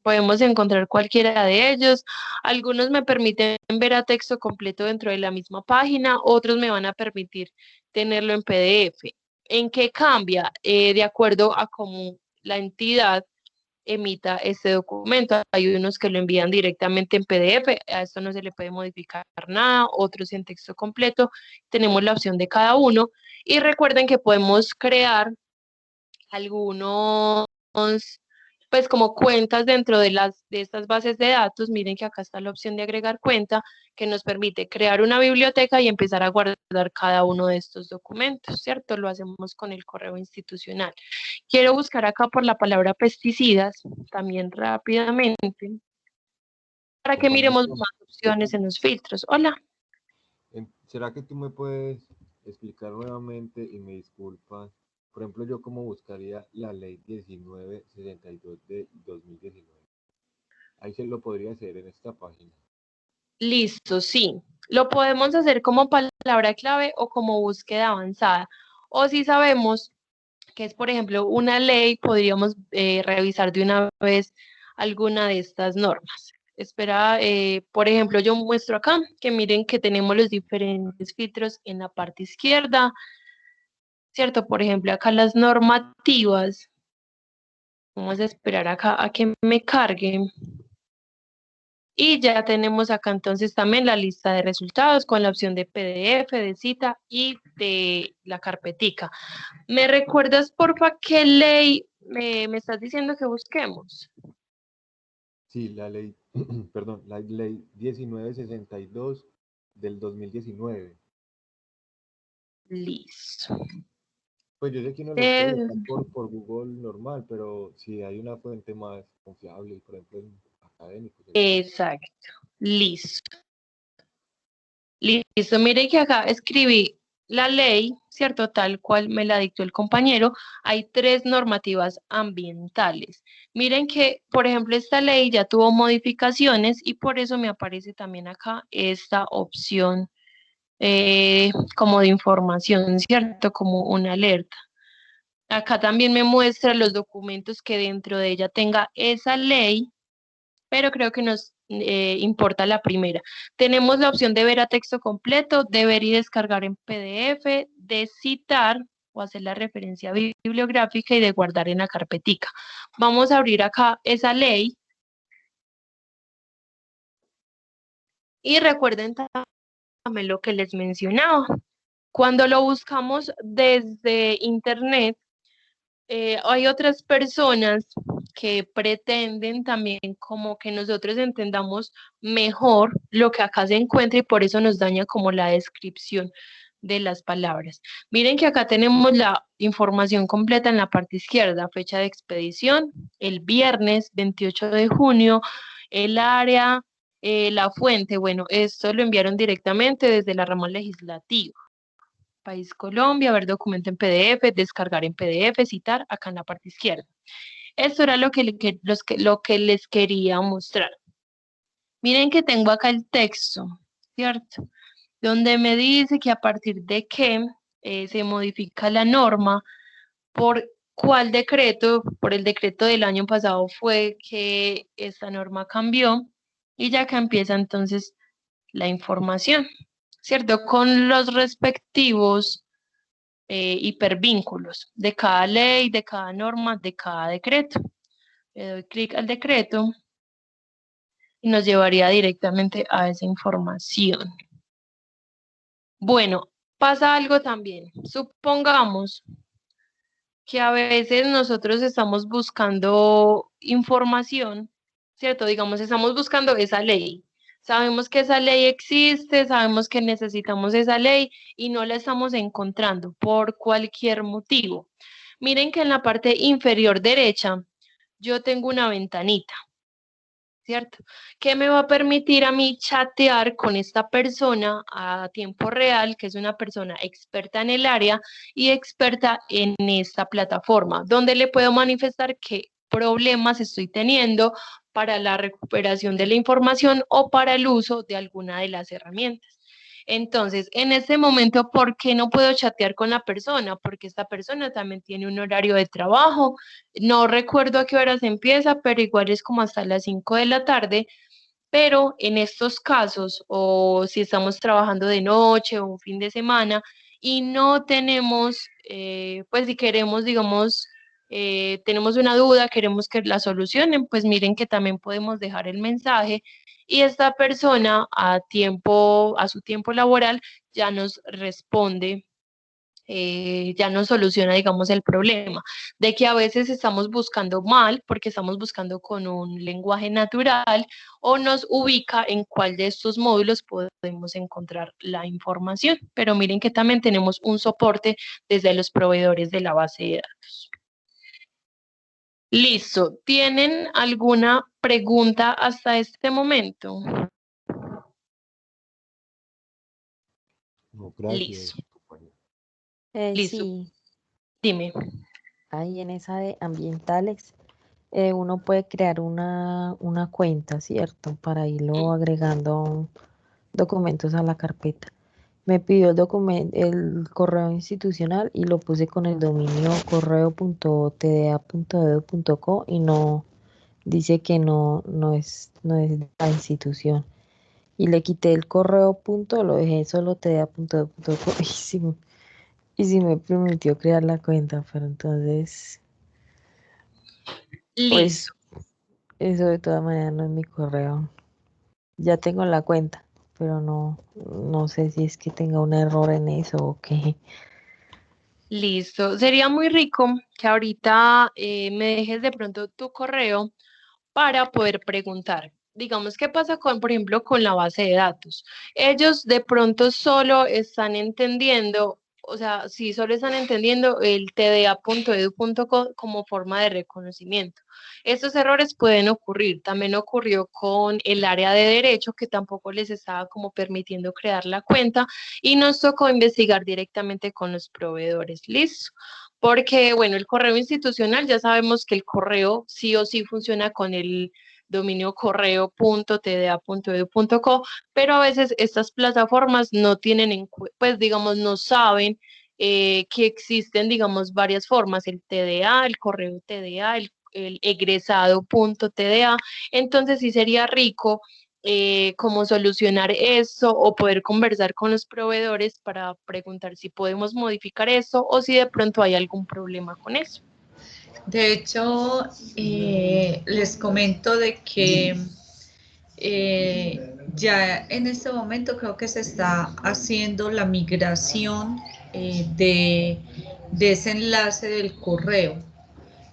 podemos encontrar cualquiera de ellos. Algunos me permiten ver a texto completo dentro de la misma página, otros me van a permitir tenerlo en PDF. ¿En qué cambia? De acuerdo a cómo la entidad emita este documento. Hay unos que lo envían directamente en PDF, a esto no se le puede modificar nada, otros en texto completo. Tenemos la opción de cada uno. Y recuerden que podemos crear algunos pues como cuentas dentro de estas bases de datos. Miren que acá está la opción de agregar cuenta que nos permite crear una biblioteca y empezar a guardar cada uno de estos documentos, ¿cierto? Lo hacemos con el correo institucional. Quiero buscar acá por la palabra pesticidas también rápidamente para que miremos más opciones en los filtros. Hola. ¿Será que tú me puedes explicar nuevamente y me disculpas? Por ejemplo, yo cómo buscaría la ley 1962 de 2019. Ahí se lo podría hacer en esta página. Listo, sí. Lo podemos hacer como palabra clave o como búsqueda avanzada. O si sabemos que es, por ejemplo, una ley, podríamos revisar de una vez alguna de estas normas. Espera, por ejemplo, yo muestro acá que miren que tenemos los diferentes filtros en la parte izquierda, ¿cierto? Por ejemplo, acá las normativas, Vamos a esperar acá a que me cargue. Y ya tenemos acá entonces también la lista de resultados con la opción de PDF, de cita y de la carpetica. ¿Me recuerdas, porfa, qué ley me estás diciendo que busquemos? Sí, la ley, perdón, la ley 1962 del 2019. Listo. Pues yo sé que uno los puede Eh, buscar por Google normal, pero si hay una fuente más confiable, por ejemplo, en académicos, sería mejor. exacto. Listo. Listo. Mire que acá escribí la ley, ¿cierto? Tal cual me la dictó el compañero. Hay 3 normativas ambientales. Miren que, por ejemplo, esta ley ya tuvo modificaciones y por eso me aparece también acá esta opción como de información, ¿cierto? Como una alerta. Acá también me muestra los documentos que dentro de ella tenga esa ley, pero creo que nos importa la primera. Tenemos la opción de ver a texto completo, de ver y descargar en PDF, de citar o hacer la referencia bibliográfica y de guardar en la carpetica. Vamos a abrir acá esa ley y recuerden también lo que les mencionaba. Cuando lo buscamos desde internet, hay otras personas que pretenden también como que nosotros entendamos mejor lo que acá se encuentra y por eso nos daña como la descripción de las palabras. Miren que acá tenemos la información completa en la parte izquierda, fecha de expedición, el viernes 28 de junio, el área, la fuente. Bueno, esto lo enviaron directamente desde la rama legislativa. País Colombia, ver documento en PDF, descargar en PDF, citar acá en la parte izquierda. Esto era lo que les quería mostrar. Miren que tengo acá el texto, ¿cierto? Donde me dice que a partir de que se modifica la norma, por cuál decreto, por el decreto del año pasado fue que esta norma cambió y ya que empieza entonces la información, ¿cierto? Con los respectivos hipervínculos de cada ley, de cada norma, de cada decreto. Le doy clic al decreto y nos llevaría directamente a esa información. Bueno, pasa algo también. Supongamos que a veces nosotros estamos buscando información, ¿cierto? Digamos, estamos buscando esa ley. Sabemos que esa ley existe, sabemos que necesitamos esa ley y no la estamos encontrando por cualquier motivo. Miren que en la parte inferior derecha yo tengo una ventanita, ¿cierto? Que me va a permitir a mí chatear con esta persona a tiempo real, que es una persona experta en el área y experta en esta plataforma, donde le puedo manifestar qué problemas estoy teniendo para la recuperación de la información o para el uso de alguna de las herramientas. Entonces, en este momento, ¿por qué no puedo chatear con la persona? Porque esta persona también tiene un horario de trabajo. No recuerdo a qué horas empieza, pero igual es como hasta las 5 de la tarde. Pero en estos casos, o si estamos trabajando de noche o un fin de semana y no tenemos, pues si queremos, digamos, tenemos una duda, queremos que la solucionen, pues miren que también podemos dejar el mensaje y esta persona a su tiempo laboral ya nos responde, ya nos soluciona, digamos, el problema de que a veces estamos buscando mal porque estamos buscando con un lenguaje natural o nos ubica en cuál de estos módulos podemos encontrar la información. Pero miren que también tenemos un soporte desde los proveedores de la base de datos. Listo. ¿Tienen alguna pregunta hasta este momento? No, gracias, Listo. compañero. Listo. Sí, Dime. ahí en esa de ambientales, uno puede crear una cuenta, ¿cierto? Para irlo agregando documentos a la carpeta. Me pidió el correo institucional y lo puse con el dominio correo.tda.edu.co y no dice que no es la institución. Y le quité el correo punto, lo dejé solo tda.edu.co y sí me permitió crear la cuenta, pero entonces Listo. Eso de todas maneras no es mi correo. Ya tengo la cuenta, pero no sé si es que tenga un error en eso o qué. Listo. Sería muy rico que ahorita me dejes de pronto tu correo para poder preguntar. Digamos, ¿qué pasa con, por ejemplo, con la base de datos? Ellos de pronto solo están entendiendo, o sea, sí, solo están entendiendo el tda.edu.co como forma de reconocimiento. Estos errores pueden ocurrir. También ocurrió con el área de derecho, que tampoco les estaba como permitiendo crear la cuenta, y nos tocó investigar directamente con los proveedores. ¿Listo? Porque, bueno, el correo institucional, ya sabemos que el correo sí o sí funciona con el dominio correo.tda.edu.co, pero a veces estas plataformas no tienen, pues digamos, no saben que existen, digamos, varias formas, el TDA, el correo TDA, el egresado.tda, entonces sí sería rico cómo solucionar eso o poder conversar con los proveedores para preguntar si podemos modificar eso o si de pronto hay algún problema con eso. De hecho, les comento de que ya en este momento creo que se está haciendo la migración de ese enlace del correo.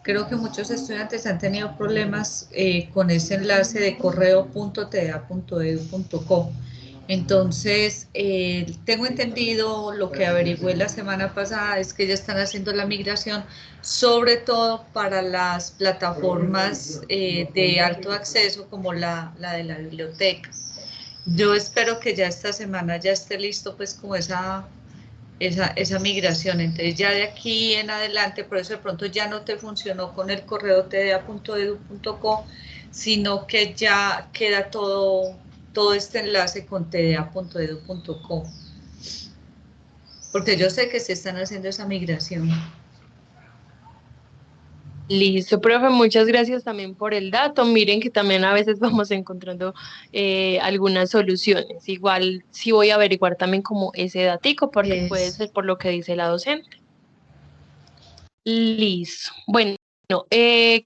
Creo que muchos estudiantes han tenido problemas con ese enlace de correo.tda.edu.co. Entonces, tengo entendido, lo que averigüé la semana pasada es que ya están haciendo la migración, sobre todo para las plataformas de alto acceso como la de la biblioteca. Yo espero que ya esta semana ya esté listo pues como esa migración. Entonces ya de aquí en adelante, por eso de pronto ya no te funcionó con el correo tda.edu.co, sino que ya queda todo este enlace con tda.edu.co. Porque yo sé que se están haciendo esa migración. Listo, profe, muchas gracias también por el dato. Miren que también a veces vamos encontrando algunas soluciones. Igual sí voy a averiguar también como ese datico porque puede ser por lo que dice la docente. Listo. Bueno,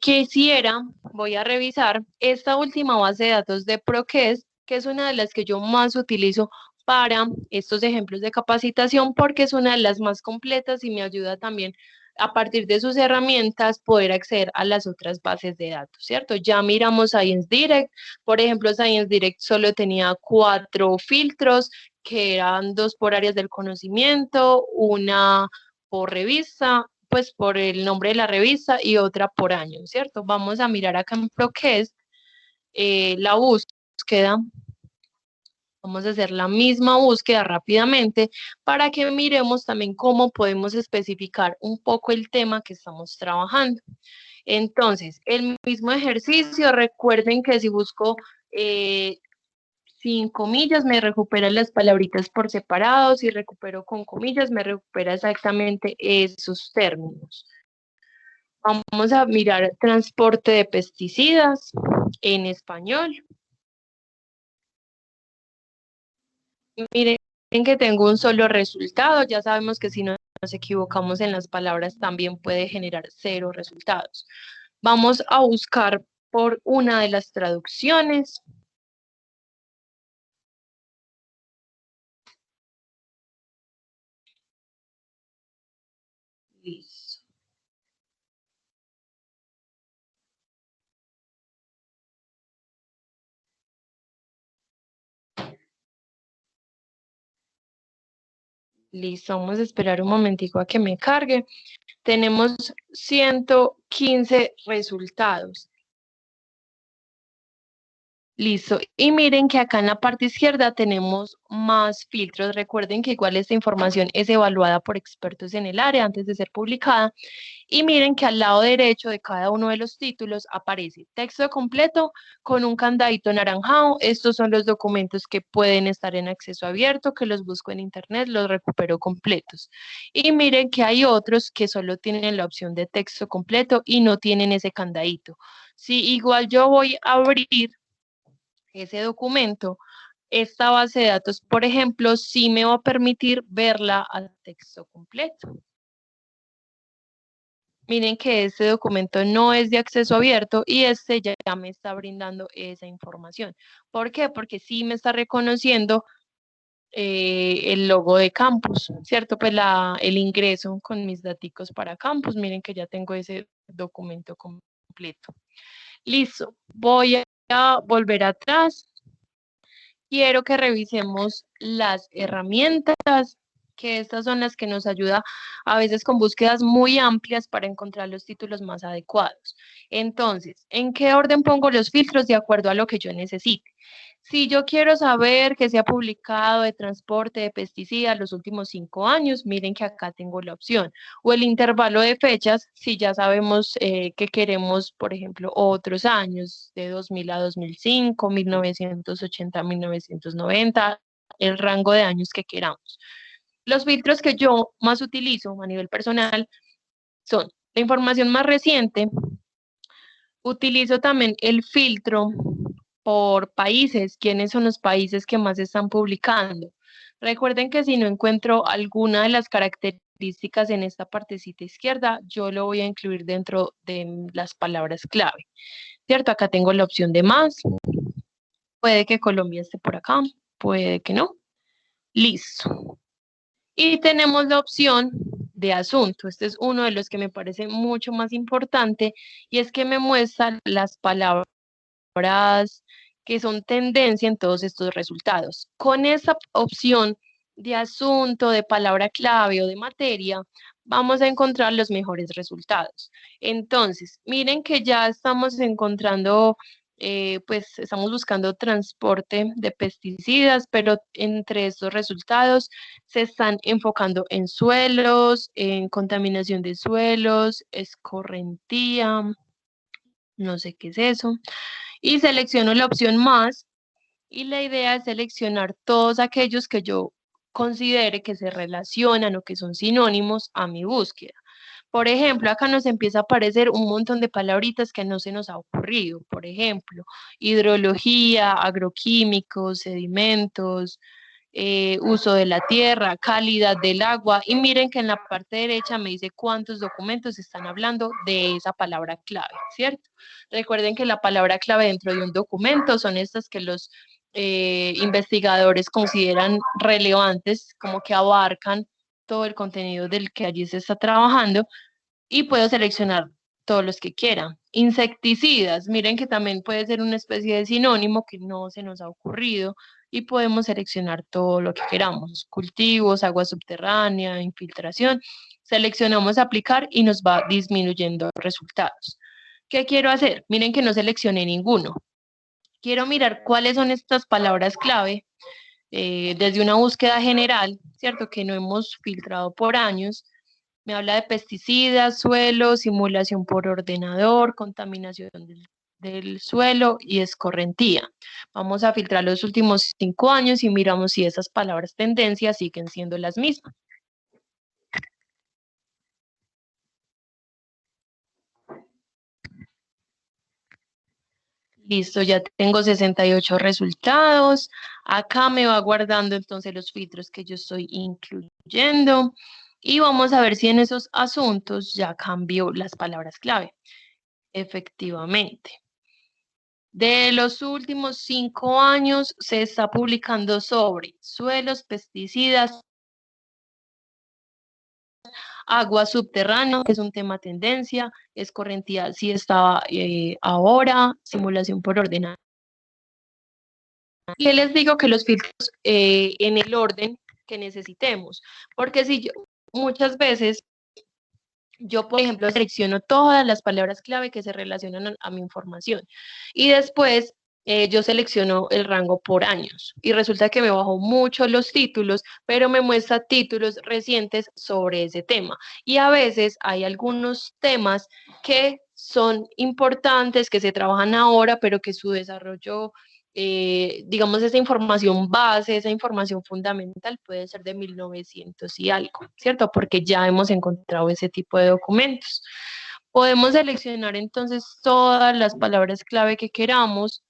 quisiera, voy a revisar esta última base de datos de ProQuest, que es una de las que yo más utilizo para estos ejemplos de capacitación, porque es una de las más completas y me ayuda también a partir de sus herramientas poder acceder a las otras bases de datos, ¿cierto? Ya miramos Science Direct, por ejemplo, Science Direct solo tenía 4 filtros, que eran 2 por áreas del conocimiento, una por revista, pues por el nombre de la revista y otra por año, ¿cierto? Vamos a mirar acá en ProQuest la búsqueda. Vamos a hacer la misma búsqueda rápidamente para que miremos también cómo podemos especificar un poco el tema que estamos trabajando. Entonces, el mismo ejercicio, recuerden que si busco sin comillas, me recupera las palabritas por separado, si recupero con comillas, me recupera exactamente esos términos. Vamos a mirar transporte de pesticidas en español. Miren que tengo un solo resultado. Ya sabemos que si nos equivocamos en las palabras también puede generar 0 resultados. Vamos a buscar por una de las traducciones. Listo. Listo, vamos a esperar un momentico a que me cargue. Tenemos 115 resultados. Listo. Y miren que acá en la parte izquierda tenemos más filtros. Recuerden que igual esta información es evaluada por expertos en el área antes de ser publicada. Y miren que al lado derecho de cada uno de los títulos aparece texto completo con un candadito anaranjado. Estos son los documentos que pueden estar en acceso abierto, que los busco en internet, los recupero completos. Y miren que hay otros que solo tienen la opción de texto completo y no tienen ese candadito. Si igual yo voy a abrir ese documento, esta base de datos, por ejemplo, sí me va a permitir verla al texto completo. miren que este documento no es de acceso abierto y este ya me está brindando esa información. ¿Por qué? Porque sí me está reconociendo el logo de campus, ¿cierto? Pues el ingreso con mis daticos para campus. Miren que ya tengo ese documento completo. Listo, voy a volver atrás. Quiero que revisemos las herramientas, que estas son las que nos ayudan a veces con búsquedas muy amplias para encontrar los títulos más adecuados. Entonces, ¿en qué orden pongo los filtros de acuerdo a lo que yo necesite? Si yo quiero saber que se ha publicado de transporte de pesticidas los últimos 5 años, miren que acá tengo la opción. O el intervalo de fechas, si ya sabemos que queremos, por ejemplo, otros años, de 2000 a 2005, 1980 a 1990, el rango de años que queramos. Los filtros que yo más utilizo a nivel personal son la información más reciente. Utilizo también el filtro por países, quiénes son los países que más están publicando. Recuerden que si no encuentro alguna de las características en esta partecita izquierda, yo lo voy a incluir dentro de las palabras clave. ¿Cierto? Acá tengo la opción de más. Puede que Colombia esté por acá, puede que no. Listo. Y tenemos la opción de asunto. Este es uno de los que me parece mucho más importante y es que me muestra las palabras que son tendencia en todos estos resultados. Con esa opción de asunto, de palabra clave o de materia, vamos a encontrar los mejores resultados. Entonces, miren que ya estamos encontrando, pues estamos buscando transporte de pesticidas, pero entre estos resultados se están enfocando en suelos, en contaminación de suelos, escorrentía, no sé qué es eso, y selecciono la opción más y la idea es seleccionar todos aquellos que yo considere que se relacionan o que son sinónimos a mi búsqueda. Por ejemplo, acá nos empieza a aparecer un montón de palabritas que no se nos ha ocurrido. Por ejemplo, hidrología, agroquímicos, sedimentos, uso de la tierra, calidad del agua. Y miren que en la parte derecha me dice cuántos documentos están hablando de esa palabra clave, ¿cierto? Recuerden que la palabra clave dentro de un documento son estas que los investigadores consideran relevantes, como que abarcan todo el contenido del que allí se está trabajando y puedo seleccionar todos los que quiera. Insecticidas, miren que también puede ser una especie de sinónimo que no se nos ha ocurrido y podemos seleccionar todo lo que queramos. Cultivos, agua subterránea, infiltración. Seleccionamos aplicar y nos va disminuyendo resultados. ¿Qué quiero hacer? Miren que no seleccioné ninguno. Quiero mirar cuáles son estas palabras clave desde una búsqueda general, ¿cierto? Que no hemos filtrado por años. Me habla de pesticidas, suelo, simulación por ordenador, contaminación del suelo y escorrentía. Vamos a filtrar los últimos 5 años y miramos si esas palabras tendencias siguen siendo las mismas. Listo, ya tengo 68 resultados. Acá me va guardando entonces los filtros que yo estoy incluyendo. Y vamos a ver si en esos asuntos ya cambió las palabras clave. Efectivamente. De los últimos 5 años se está publicando sobre suelos, pesticidas, agua subterránea, que es un tema tendencia, escorrentía, sí estaba ahora, simulación por ordenador. Y les digo que los filtros en el orden que necesitemos, porque si yo muchas veces yo, por ejemplo, selecciono todas las palabras clave que se relacionan a mi información y después yo selecciono el rango por años y resulta que me bajó mucho los títulos, pero me muestra títulos recientes sobre ese tema. Y a veces hay algunos temas que son importantes, que se trabajan ahora, pero que su desarrollo digamos, esa información base, esa información fundamental puede ser de 1900 y algo, ¿cierto? Porque ya hemos encontrado ese tipo de documentos. Podemos seleccionar entonces todas las palabras clave que queramos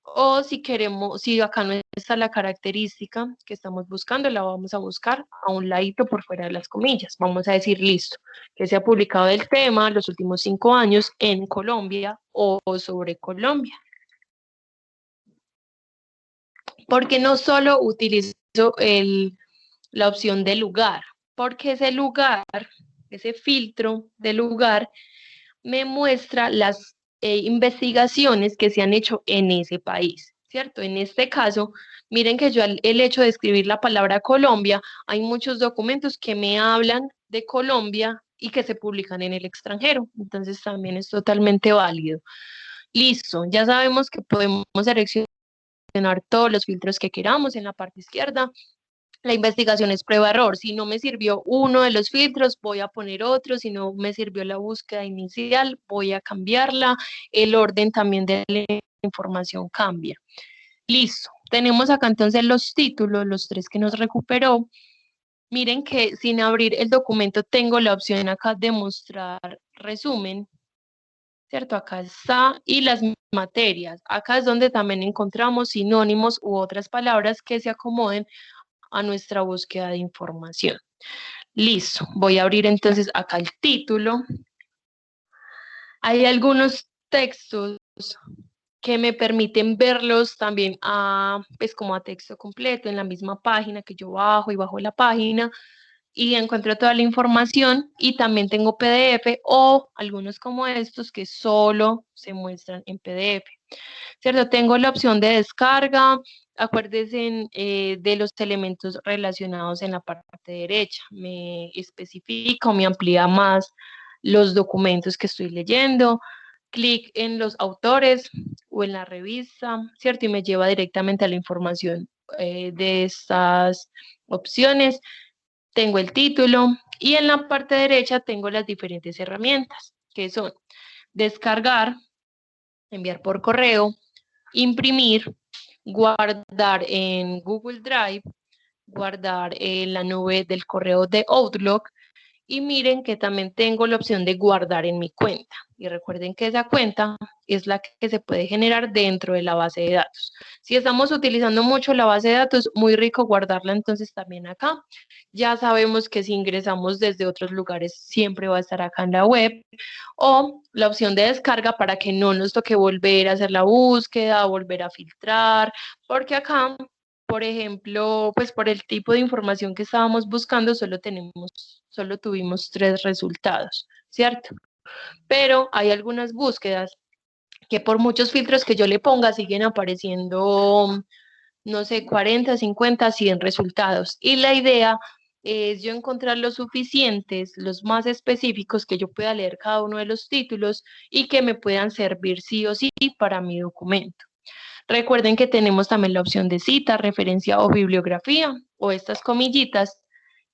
O si queremos, si acá no está la característica que estamos buscando, la vamos a buscar a un ladito por fuera de las comillas. Vamos a decir, listo, que se ha publicado el tema los últimos 5 años en Colombia o sobre Colombia. Porque no solo utilizo la opción de lugar, porque ese lugar, ese filtro de lugar, me muestra las investigaciones que se han hecho en ese país, ¿cierto? En este caso, miren que yo el hecho de escribir la palabra Colombia, hay muchos documentos que me hablan de Colombia y que se publican en el extranjero, entonces también es totalmente válido. Listo, ya sabemos que podemos seleccionar todos los filtros que queramos en la parte izquierda. La investigación es prueba-error. Si no me sirvió uno de los filtros, voy a poner otro. Si no me sirvió la búsqueda inicial, voy a cambiarla. El orden también de la información cambia. Listo. Tenemos acá entonces los títulos, los 3 que nos recuperó. Miren que sin abrir el documento tengo la opción acá de mostrar resumen, ¿cierto? Acá está, y las materias. Acá es donde también encontramos sinónimos u otras palabras que se acomoden a nuestra búsqueda de información. Listo, voy a abrir entonces acá el título. Hay algunos textos que me permiten verlos también pues como a texto completo en la misma página, que yo bajo y bajo la página y encuentro toda la información, y también tengo PDF o algunos como estos que solo se muestran en PDF. ¿Cierto? Tengo la opción de descarga, acuérdense de los elementos relacionados en la parte derecha, me especifica o me amplía más los documentos que estoy leyendo, clic en los autores o en la revista, ¿cierto? Y me lleva directamente a la información de estas opciones. Tengo el título y en la parte derecha tengo las diferentes herramientas, que son descargar, enviar por correo, imprimir, guardar en Google Drive, guardar en la nube del correo de Outlook, y miren que también tengo la opción de guardar en mi cuenta. Y recuerden que esa cuenta es la que se puede generar dentro de la base de datos. Si estamos utilizando mucho la base de datos, muy rico guardarla entonces también acá. Ya sabemos que si ingresamos desde otros lugares, siempre va a estar acá en la web. O la opción de descarga para que no nos toque volver a hacer la búsqueda, volver a filtrar, porque acá, por ejemplo, pues por el tipo de información que estábamos buscando, solo tuvimos 3 resultados, ¿cierto? Pero hay algunas búsquedas que por muchos filtros que yo le ponga siguen apareciendo, no sé, 40, 50, 100 resultados. Y la idea es yo encontrar los suficientes, los más específicos, que yo pueda leer cada uno de los títulos y que me puedan servir sí o sí para mi documento. Recuerden que tenemos también la opción de cita, referencia o bibliografía, o estas comillitas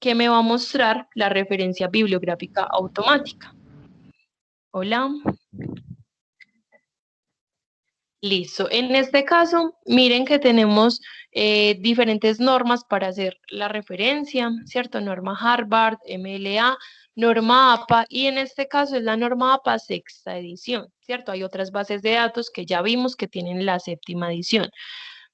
que me va a mostrar la referencia bibliográfica automática. Hola. Listo. En este caso, miren que tenemos diferentes normas para hacer la referencia, ¿cierto? Norma Harvard, MLA, norma APA, y en este caso es la norma APA sexta edición, ¿cierto? Hay otras bases de datos que ya vimos que tienen la séptima edición.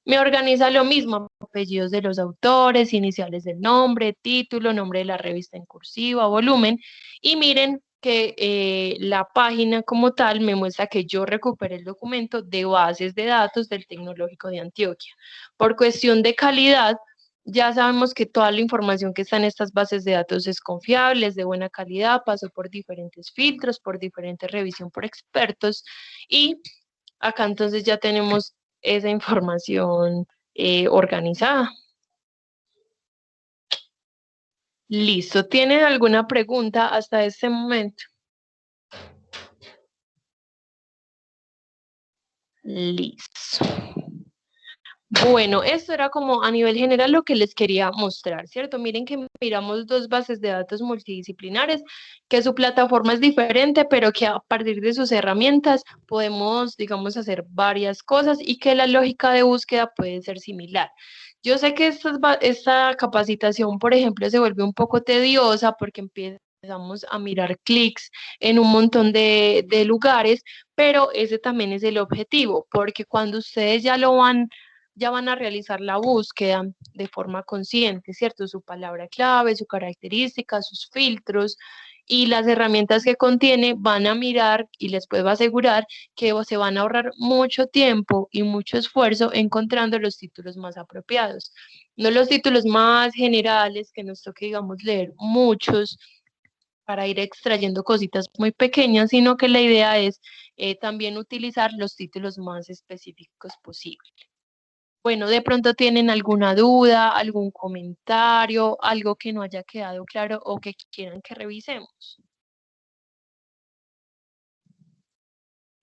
Me organiza lo mismo, apellidos de los autores, iniciales del nombre, título, nombre de la revista en cursiva, volumen, y miren que la página como tal me muestra que yo recuperé el documento de bases de datos del Tecnológico de Antioquia. Por cuestión de calidad, ya sabemos que toda la información que está en estas bases de datos es confiable, es de buena calidad, pasó por diferentes filtros, por diferente revisión por expertos, y acá entonces ya tenemos esa información organizada. Listo. ¿Tienen alguna pregunta hasta este momento? Listo. Bueno, esto era como a nivel general lo que les quería mostrar, ¿cierto? Miren que miramos 2 bases de datos multidisciplinares, que su plataforma es diferente, pero que a partir de sus herramientas podemos, digamos, hacer varias cosas y que la lógica de búsqueda puede ser similar. Yo sé que esta capacitación, por ejemplo, se vuelve un poco tediosa porque empieza empezamos a mirar clics en un montón de lugares, pero ese también es el objetivo, porque cuando ustedes ya van a realizar la búsqueda de forma consciente, ¿cierto? Su palabra clave, su característica, sus filtros y las herramientas que contiene, van a mirar y les puedo asegurar que se van a ahorrar mucho tiempo y mucho esfuerzo encontrando los títulos más apropiados. No los títulos más generales que nos toque, digamos, leer muchos para ir extrayendo cositas muy pequeñas, sino que la idea es también utilizar los títulos más específicos posibles. Bueno, de pronto tienen alguna duda, algún comentario, algo que no haya quedado claro o que quieran que revisemos.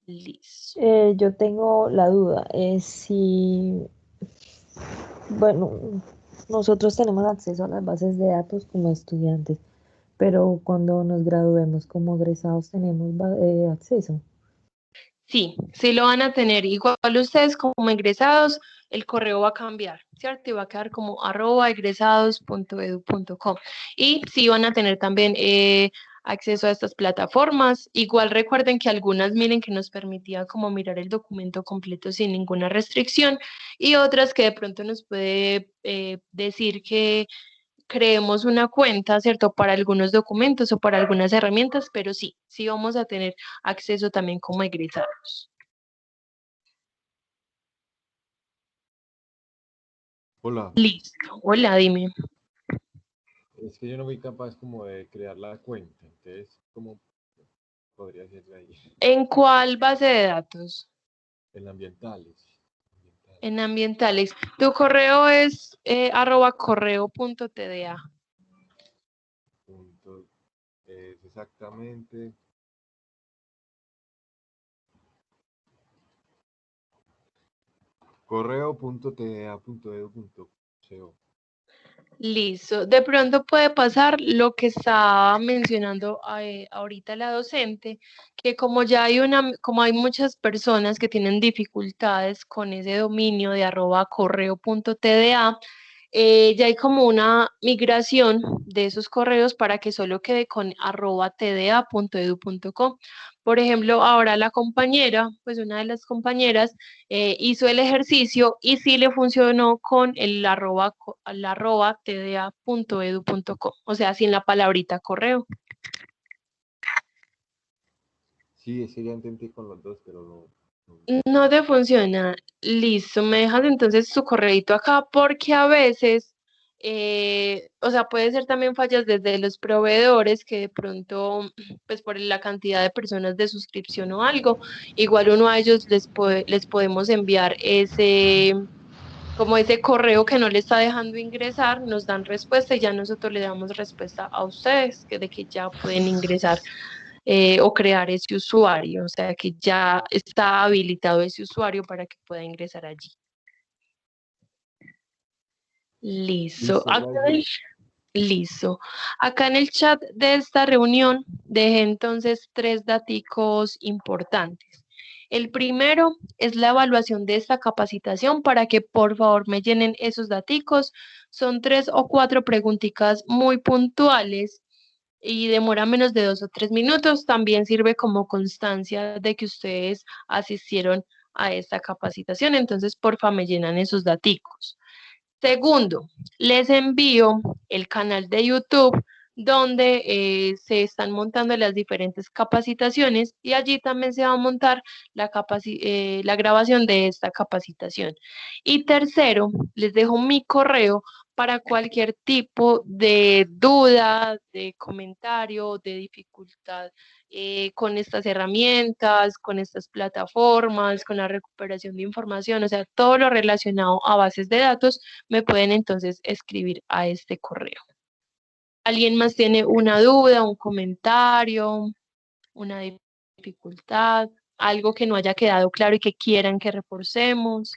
Listo. Yo tengo la duda, si, bueno, nosotros tenemos acceso a las bases de datos como estudiantes, pero cuando nos graduemos como egresados tenemos acceso. Sí, sí lo van a tener. Igual ustedes como egresados, el correo va a cambiar, ¿cierto? Y va a quedar como @egresados.edu.com. Y sí van a tener también acceso a estas plataformas. Igual recuerden que algunas miren que nos permitía como mirar el documento completo sin ninguna restricción y otras que de pronto nos puede decir que creemos una cuenta, ¿cierto? Para algunos documentos o para algunas herramientas, pero sí, sí vamos a tener acceso también como egresados. Hola, Listo. Hola, dime. es que yo no fui capaz como de crear la cuenta, entonces, ¿cómo podría hacerla ahí? ¿En cuál base de datos? En ambientales. En ambientales. Tu correo es @correo.tda. Punto, es exactamente correo.tda.edu.co. Listo. De pronto puede pasar lo que estaba mencionando ahorita la docente, que como ya hay como hay muchas personas que tienen dificultades con ese dominio de @correo.tda, ya hay como una migración de esos correos para que solo quede con @tda.edu.co. Por ejemplo, ahora la compañera, pues una de las compañeras, hizo el ejercicio y sí le funcionó con el @tda.edu.co, o sea, sin la palabrita correo. Sí, es que ya intenté con los dos, pero no. No te funciona. Listo, me dejas entonces tu correíto acá porque a veces, o sea, puede ser también fallas desde los proveedores que de pronto, pues por la cantidad de personas de suscripción o algo, igual uno a ellos les podemos enviar como ese correo que no le está dejando ingresar, nos dan respuesta y ya nosotros le damos respuesta a ustedes de que ya pueden ingresar o crear ese usuario, o sea que ya está habilitado ese usuario para que pueda ingresar allí. Listo. Listo, gracias. Listo. Acá en el chat de esta reunión dejé entonces 3 daticos importantes. El primero es la evaluación de esta capacitación para que por favor me llenen esos daticos. Son 3 o 4 preguntitas muy puntuales y demora menos de 2 o 3 minutos. También sirve como constancia de que ustedes asistieron a esta capacitación. Entonces, porfa, me llenan esos daticos. Segundo, les envío el canal de YouTube donde se están montando las diferentes capacitaciones y allí también se va a montar la grabación de esta capacitación. Y tercero, les dejo mi correo para cualquier tipo de duda, de comentario, de dificultad con estas herramientas, con estas plataformas, con la recuperación de información, o sea, todo lo relacionado a bases de datos me pueden entonces escribir a este correo. ¿Alguien más tiene una duda, un comentario, una dificultad, algo que no haya quedado claro y que quieran que reforcemos?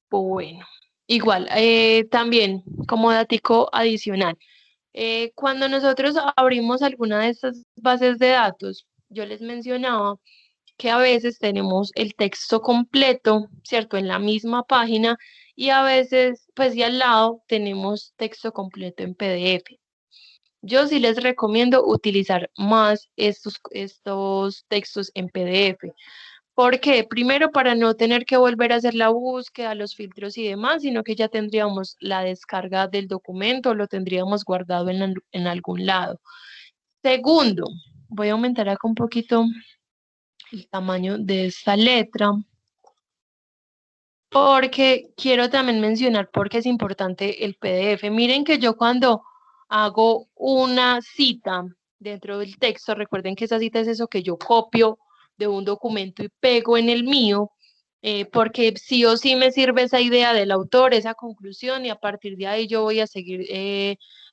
Bueno, igual, también como datico adicional, cuando nosotros abrimos alguna de estas bases de datos, yo les mencionaba que a veces tenemos el texto completo, ¿cierto? En la misma página y a veces, pues, y al lado tenemos texto completo en PDF. Yo sí les recomiendo utilizar más estos textos en PDF. ¿Por qué? Primero, para no tener que volver a hacer la búsqueda, los filtros y demás, sino que ya tendríamos la descarga del documento, lo tendríamos guardado en algún lado. Segundo, voy a aumentar acá un poquito el tamaño de esta letra, porque quiero también mencionar por qué es importante el PDF. Miren que yo cuando hago una cita dentro del texto, recuerden que esa cita es eso que yo copio de un documento y pego en el mío, porque sí o sí me sirve esa idea del autor, esa conclusión, y a partir de ahí yo voy a seguir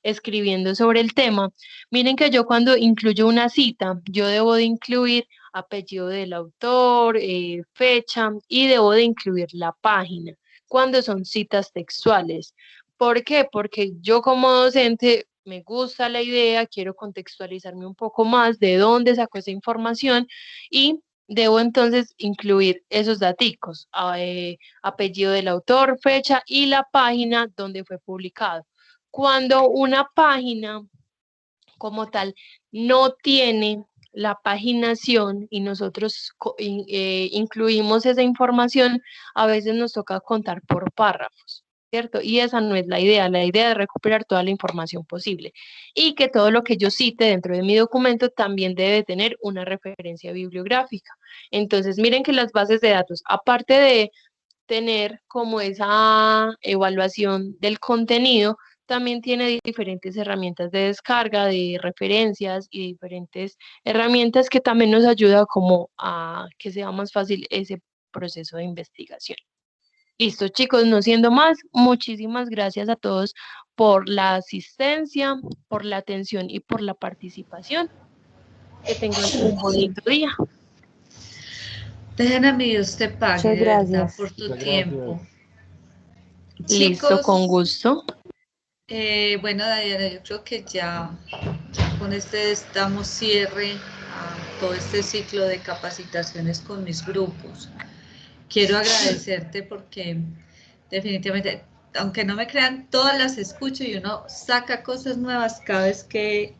escribiendo sobre el tema. Miren que yo cuando incluyo una cita, yo debo de incluir apellido del autor, fecha, y debo de incluir la página cuando son citas textuales. ¿Por qué? Porque yo como docente me gusta la idea, quiero contextualizarme un poco más de dónde sacó esa información y debo entonces incluir esos daticos, apellido del autor, fecha y la página donde fue publicado. Cuando una página como tal no tiene la paginación y nosotros incluimos esa información, a veces nos toca contar por párrafos, ¿cierto? Y esa no es la idea es recuperar toda la información posible y que todo lo que yo cite dentro de mi documento también debe tener una referencia bibliográfica. Entonces, miren que las bases de datos, aparte de tener como esa evaluación del contenido, también tiene diferentes herramientas de descarga, de referencias y diferentes herramientas que también nos ayuda como a que sea más fácil ese proceso de investigación. Listo, chicos, no siendo más, muchísimas gracias a todos por la asistencia, por la atención y por la participación. Que tengan un bonito día. Déjame, Dios te pague, Muchas de verdad, gracias. por tu Muchas tiempo. Listo, Chicos, con gusto. bueno, Diana, yo creo que ya con este damos cierre a todo este ciclo de capacitaciones con mis grupos. Quiero agradecerte porque definitivamente, aunque no me crean, todas las escucho y uno saca cosas nuevas cada vez que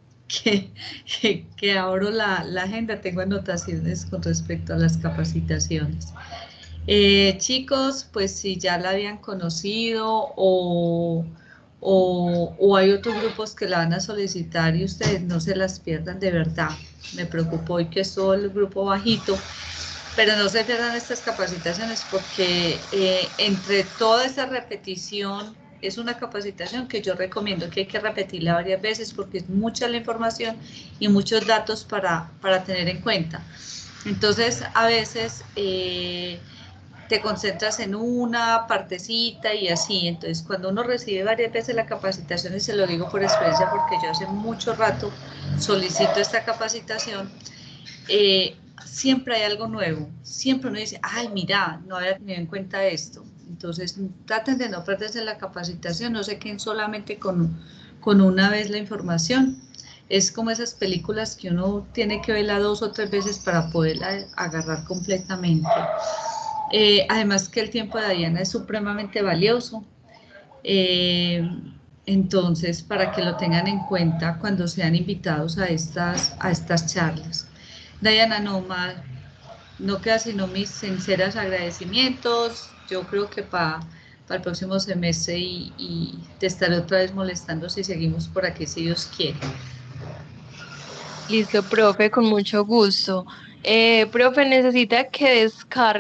abro la agenda. Tengo anotaciones con respecto a las capacitaciones. Chicos, pues si ya la habían conocido o hay otros grupos que la van a solicitar y ustedes no se las pierdan, de verdad. Me preocupó hoy que estuvo el grupo bajito, pero no se pierdan estas capacitaciones porque entre toda esa repetición es una capacitación que yo recomiendo que hay que repetirla varias veces porque es mucha la información y muchos datos para tener en cuenta. Entonces, a veces te concentras en una partecita y así. Entonces, cuando uno recibe varias veces la capacitación, y se lo digo por experiencia porque yo hace mucho rato solicito esta capacitación, siempre hay algo nuevo. Siempre uno dice, ay, mira, no había tenido en cuenta esto. Entonces, traten de no perderse la capacitación, no se queden solamente con una vez la información. Es como esas películas que uno tiene que verla 2 o 3 veces para poderla agarrar completamente. Además que el tiempo de Diana es supremamente valioso, entonces para que lo tengan en cuenta cuando sean invitados a estas charlas. Diana, no queda sino mis sinceros agradecimientos. Yo creo que para el próximo semestre y te estaré otra vez molestando si seguimos por aquí, si Dios quiere. Listo, profe, con mucho gusto. Profe, necesita que descargue